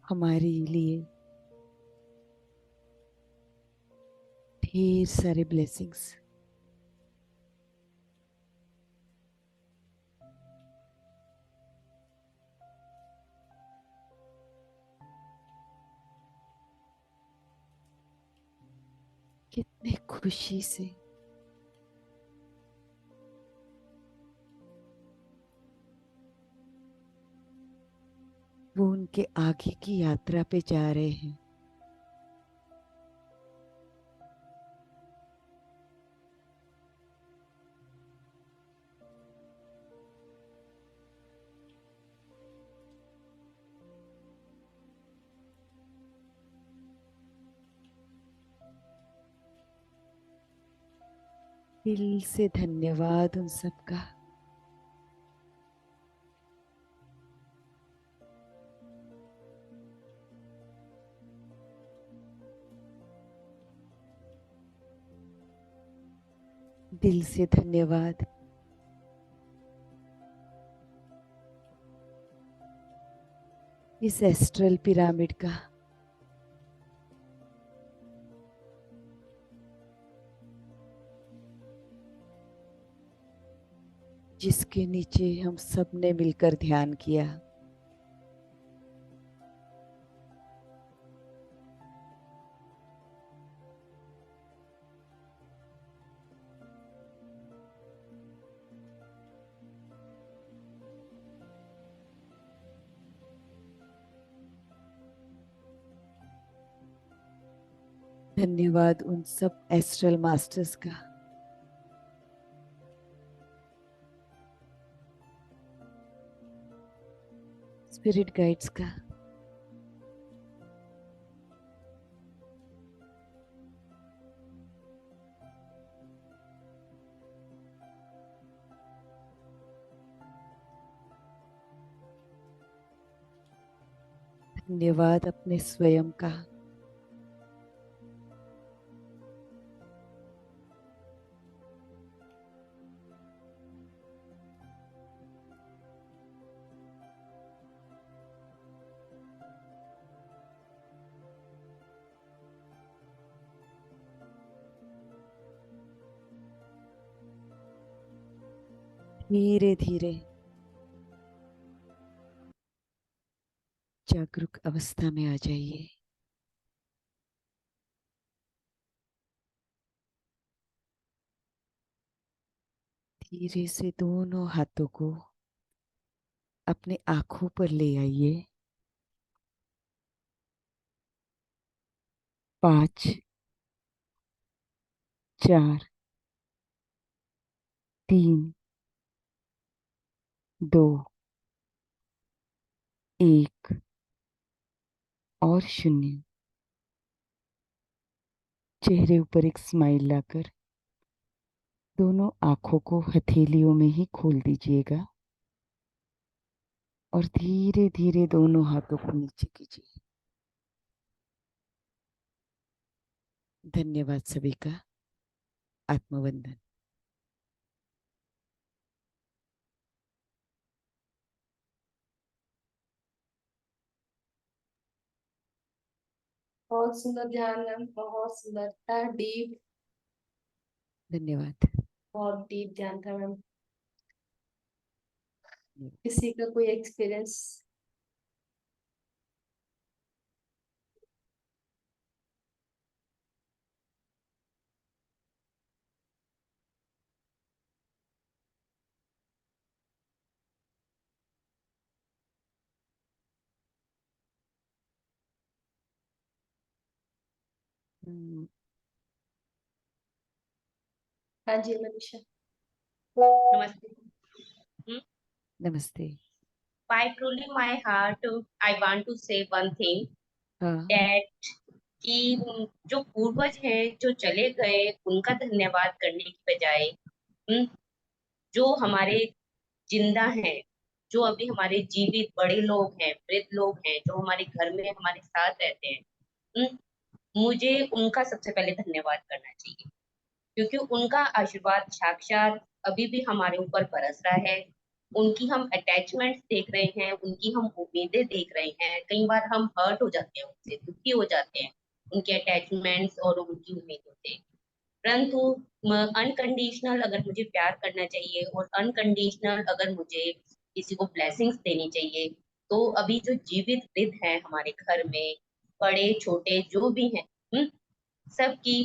हमारे लिए ढेर सारे ब्लेसिंग्स। कितने खुशी से वो उनके आगे की यात्रा पे जा रहे हैं। दिल से धन्यवाद उन सबका। दिल से धन्यवाद इस एस्ट्रल पिरामिड का। जिसके नीचे हम सब ने मिलकर ध्यान किया। धन्यवाद उन सब एस्ट्रल मास्टर्स का, स्पिरिट गाइड्स का, धन्यवाद अपने स्वयं का। धीरे धीरे जागरूक अवस्था में आ जाइए। धीरे से दोनों हाथों को अपने आंखों पर ले आइए। 5, 4, 3, 2, 1 और 0। चेहरे ऊपर एक स्माइल लाकर दोनों आंखों को हथेलियों में ही खोल दीजिएगा और धीरे धीरे दोनों हाथों को नीचे कीजिए। धन्यवाद सभी का। आत्मवंदन। बहुत सुंदर ध्यान मैम, बहुत सुंदर था, डीप, धन्यवाद। बहुत डीप ध्यान था मैम। किसी का कोई एक्सपीरियंस? हम्म, हाँ जी मनीषा। Namaste. नमस्ते। By truly my heart, I want to say one thing हाँ, that कि जो पूर्वज हैं जो चले गए उनका धन्यवाद करने की बजाय जो हमारे जिंदा हैं, जो अभी हमारे जीवित बड़े लोग हैं, वृद्ध लोग हैं, जो हमारे घर में हमारे साथ रहते हैं, मुझे उनका सबसे पहले धन्यवाद करना चाहिए, क्योंकि उनका आशीर्वाद साक्षात अभी भी हमारे ऊपर बरस रहा है। उनकी हम अटैचमेंट देख रहे हैं, उनकी हम उम्मीदें देख रहे हैं। कई बार हम हर्ट हो जाते हैं, उनसे दुखी हो जाते हैं, उनके अटैचमेंट्स और उनकी उम्मीदों से। परंतु अनकंडीशनल अगर मुझे प्यार करना चाहिए और अनकंडीशनल अगर मुझे किसी को ब्लेसिंग्स देनी चाहिए, तो अभी जो जीवित वृद्ध हैं हमारे घर में, बड़े छोटे जो भी हैं, सबकी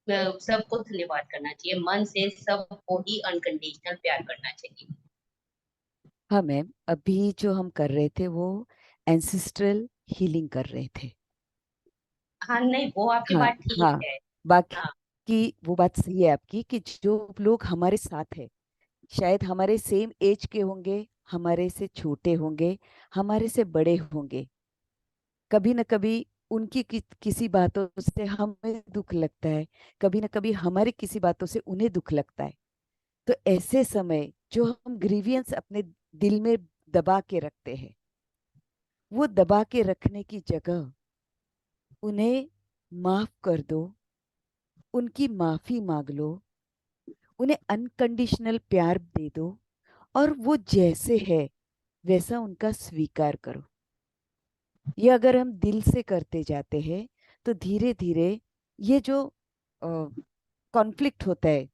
सबको धन्यवाद करना चाहिए। मन से सबको ही अनकंडीशनल प्यार करना चाहिए। हाँ मैम, अभी जो हम कर रहे थे वो एंसेस्ट्रल हीलिंग कर रहे थे। हाँ, नहीं वो आपकी हाँ बात ठीक हाँ, है। बाकी हाँ, की वो बात सही है आपकी कि जो लोग हमारे साथ है, शायद हमारे सेम एज के होंगे, हमारे से छोटे होंगे, हमारे से बड़े होंगे, कभी न कभी उनकी किसी बातों से हमें दुख लगता है, कभी न कभी हमारी किसी बातों से उन्हें दुख लगता है। तो ऐसे समय जो हम ग्रीवियंस अपने दिल में दबा के रखते हैं, वो दबा के रखने की जगह उन्हें माफ कर दो, उनकी माफी मांग लो, उन्हें अनकंडीशनल प्यार दे दो और वो जैसे है वैसा उनका स्वीकार करो। ये अगर हम दिल से करते जाते हैं तो धीरे धीरे ये जो कॉन्फ्लिक्ट होता है,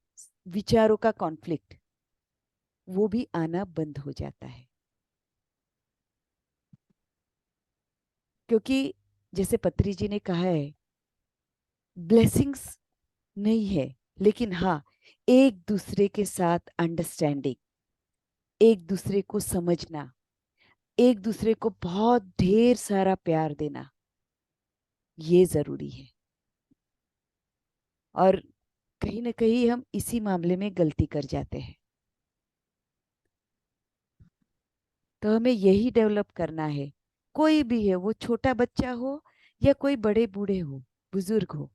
विचारों का कॉन्फ्लिक्ट, वो भी आना बंद हो जाता है। क्योंकि जैसे पत्री जी ने कहा है, ब्लेसिंग्स नहीं है, लेकिन हाँ, एक दूसरे के साथ अंडरस्टैंडिंग, एक दूसरे को समझना, एक दूसरे को बहुत ढेर सारा प्यार देना, ये जरूरी है। और कहीं ना कहीं हम इसी मामले में गलती कर जाते हैं। तो हमें यही डेवलप करना है, कोई भी है, वो छोटा बच्चा हो या कोई बड़े बूढ़े हो, बुजुर्ग हो,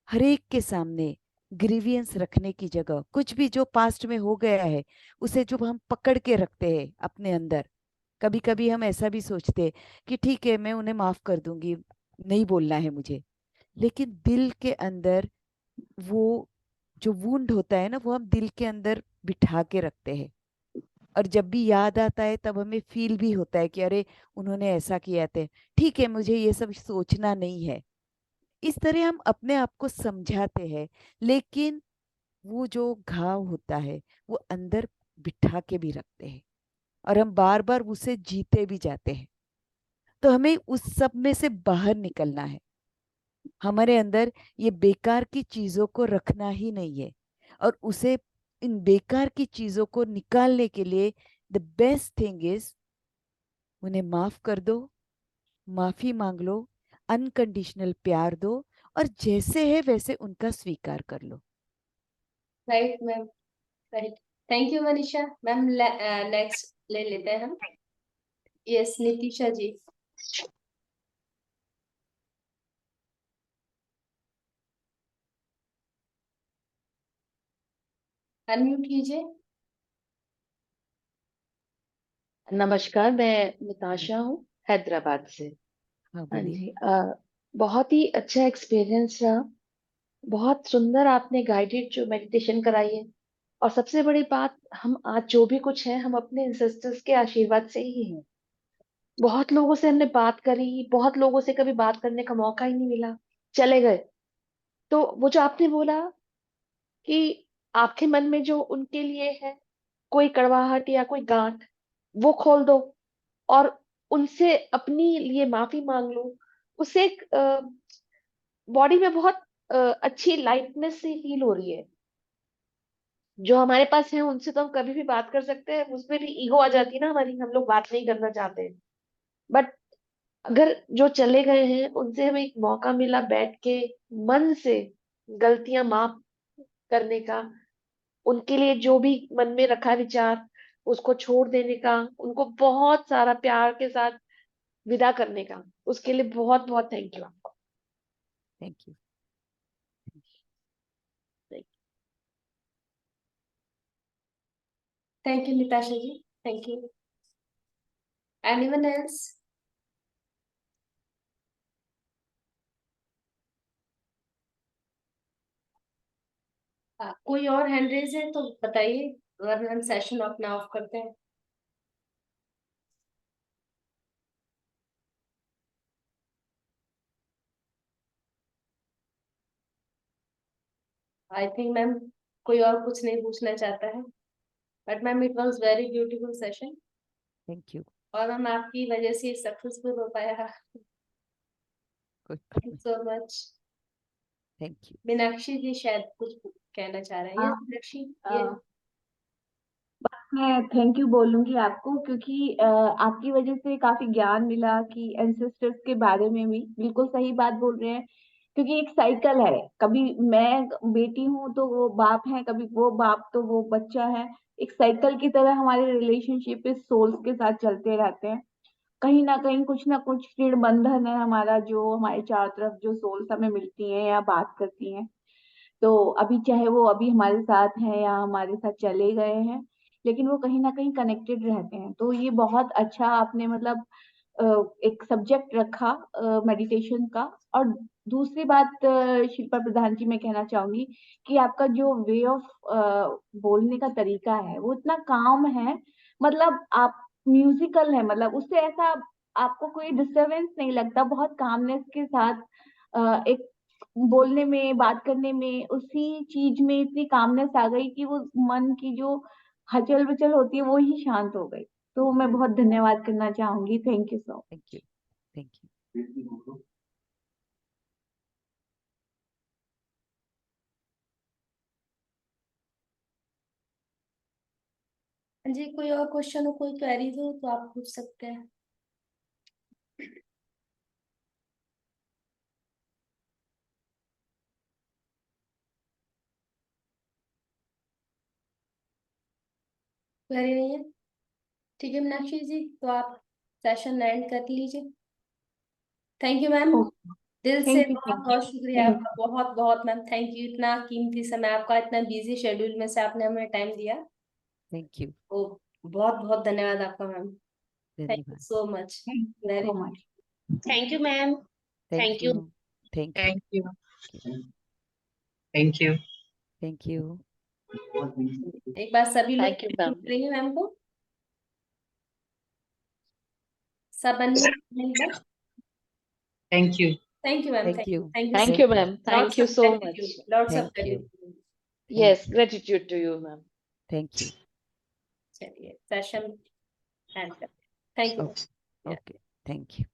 हर एक के सामने ग्रीवियंस रखने की जगह, कुछ भी जो पास्ट में हो गया है उसे जो हम पकड़ के रखते हैं अपने अंदर, कभी कभी हम ऐसा भी सोचते हैं कि ठीक है मैं उन्हें माफ कर दूंगी, नहीं बोलना है मुझे, लेकिन दिल के अंदर वो जो वुंड होता है ना, वो हम दिल के अंदर बिठा के रखते हैं। और जब भी याद आता है तब हमें फील भी होता है कि अरे उन्होंने ऐसा किया था, ठीक है मुझे ये सब सोचना नहीं है। इस तरह हम अपने आप को समझाते हैं, लेकिन वो जो घाव होता है वो अंदर बिठा के भी रखते हैं और हम बार बार उसे जीते भी जाते हैं। तो हमें उस सब में से बाहर निकलना है। हमारे अंदर ये बेकार की चीजों को रखना ही नहीं है, और उसे, इन बेकार की चीजों को निकालने के लिए द बेस्ट थिंग इज उन्हें माफ कर दो, माफी मांग लो, अनकंडीशनल प्यार दो, और जैसे है वैसे उनका स्वीकार कर लो। Right ma'am, right. Thank you Manisha ma'am. Next ले लेते हैं हम। यस नितिशा जी, अनम्यूट कीजिए। नमस्कार, मैं निताशा हूँ हैदराबाद से। हाँ हाँ बोलिए। जी, बहुत ही अच्छा एक्सपीरियंस रहा। बहुत सुंदर आपने गाइडेड जो मेडिटेशन कराई है। और सबसे बड़ी बात, हम आज जो भी कुछ है हम अपने एंसेस्टर्स के आशीर्वाद से ही हैं। बहुत लोगों से हमने बात करी, बहुत लोगों से कभी बात करने का मौका ही नहीं मिला, चले गए। तो वो जो आपने बोला कि आपके मन में जो उनके लिए है कोई कड़वाहट या कोई गांठ, वो खोल दो और उनसे अपनी लिए माफी मांग लो। उससे एक बॉडी में बहुत अच्छी लाइटनेस से हील हो रही है। जो हमारे पास है उनसे तो हम कभी भी बात कर सकते हैं, उसमें भी ईगो आ जाती है ना हमारी, हम लोग बात नहीं करना चाहते। बट अगर जो चले गए हैं उनसे हमें एक मौका मिला बैठ के मन से गलतियां माफ करने का, उनके लिए जो भी मन में रखा विचार उसको छोड़ देने का, उनको बहुत सारा प्यार के साथ विदा करने का, उसके लिए बहुत बहुत थैंक यू आपको। Thank you. Thank you Nitasha ji, thank you. Anyone else? कोई और हैंड रेज है तो बताइए, वरना हम सेशन अपना ऑफ करते हैं। आई थिंक मैम कोई और कुछ नहीं पूछना चाहता है। But ma'am it was very beautiful session, thank you. और मैम आपकी वजह से सक्सेसफुल हो पाया। कोई thank you so much. Thank you. Meenakshi ji शायद कुछ कहना चाह रहे हैं। यस मीनाक्षी, ये मैं थैंक यू बोलूंगी आपको, क्योंकि आपकी वजह से काफी ज्ञान मिला कि एंसेस्टर्स के बारे में भी बिल्कुल सही बात बोल रहे हैं। क्योंकि एक साइकिल है, कभी मैं बेटी हूँ तो वो बाप है, कभी वो बाप तो वो बच्चा है। एक साइकिल की तरह हमारे रिलेशनशिप इस सोल्स के साथ चलते रहते हैं। कहीं ना कुछ ऋण बंधन है हमारा, जो हमारे चारों तरफ जो सोल्स हमें मिलती हैं या बात करती हैं। तो अभी चाहे वो अभी हमारे साथ हैं या हमारे साथ चले गए हैं, लेकिन वो कहीं ना कहीं कनेक्टेड रहते हैं। तो ये बहुत अच्छा आपने मतलब अ, एक सब्जेक्ट रखा मेडिटेशन का। और दूसरी बात शिल्पा प्रधान जी मैं कहना चाहूंगी कि आपका जो वे ऑफ बोलने का तरीका है वो इतना काम है। मतलब आप म्यूजिकल है, मतलब उससे ऐसा आपको कोई डिस्टरबेंस नहीं लगता, बहुत कामनेस के साथ एक बोलने में, बात करने में, उसी चीज में इतनी कामनेस आ गई कि वो मन की जो हलचल विचल होती है वो ही शांत हो गई। तो मैं बहुत धन्यवाद करना चाहूंगी। Thank you so thank you. Thank you. हाँ जी, कोई और क्वेश्चन हो, कोई क्वेरीज हो तो आप पूछ सकते हैं। क्वेरी नहीं है? ठीक है मीनाक्षी जी, तो आप सेशन एंड कर लीजिए। थैंक यू मैम, दिल से थैंक यू बहुत बहुत शुक्रिया थैंक आपका, बहुत बहुत मैम, थैंक यू। इतना कीमती समय आपका, इतना बिजी शेड्यूल में से आपने हमें टाइम दिया, थैंक यू, तो बहुत बहुत धन्यवाद आपका मैम। थैंक यू धन्यवाद, so much, you very so much. Thank you ma'am. Thank thank you. You, thank you, Thank you. Thank you. Thank you. एक बार सभी लोग थैंक यू मैम। करेंगे मैम को, सब unmute. Thank you. Thank you ma'am, thank thank you, you, thank you, thank thank you you, ma'am, thank you so much. Lots of thank you, gratitude. Yes, gratitude to you ma'am. Thank you. चलिए सेशन एंड करते हैं। Thank you. Okay, okay, thank you.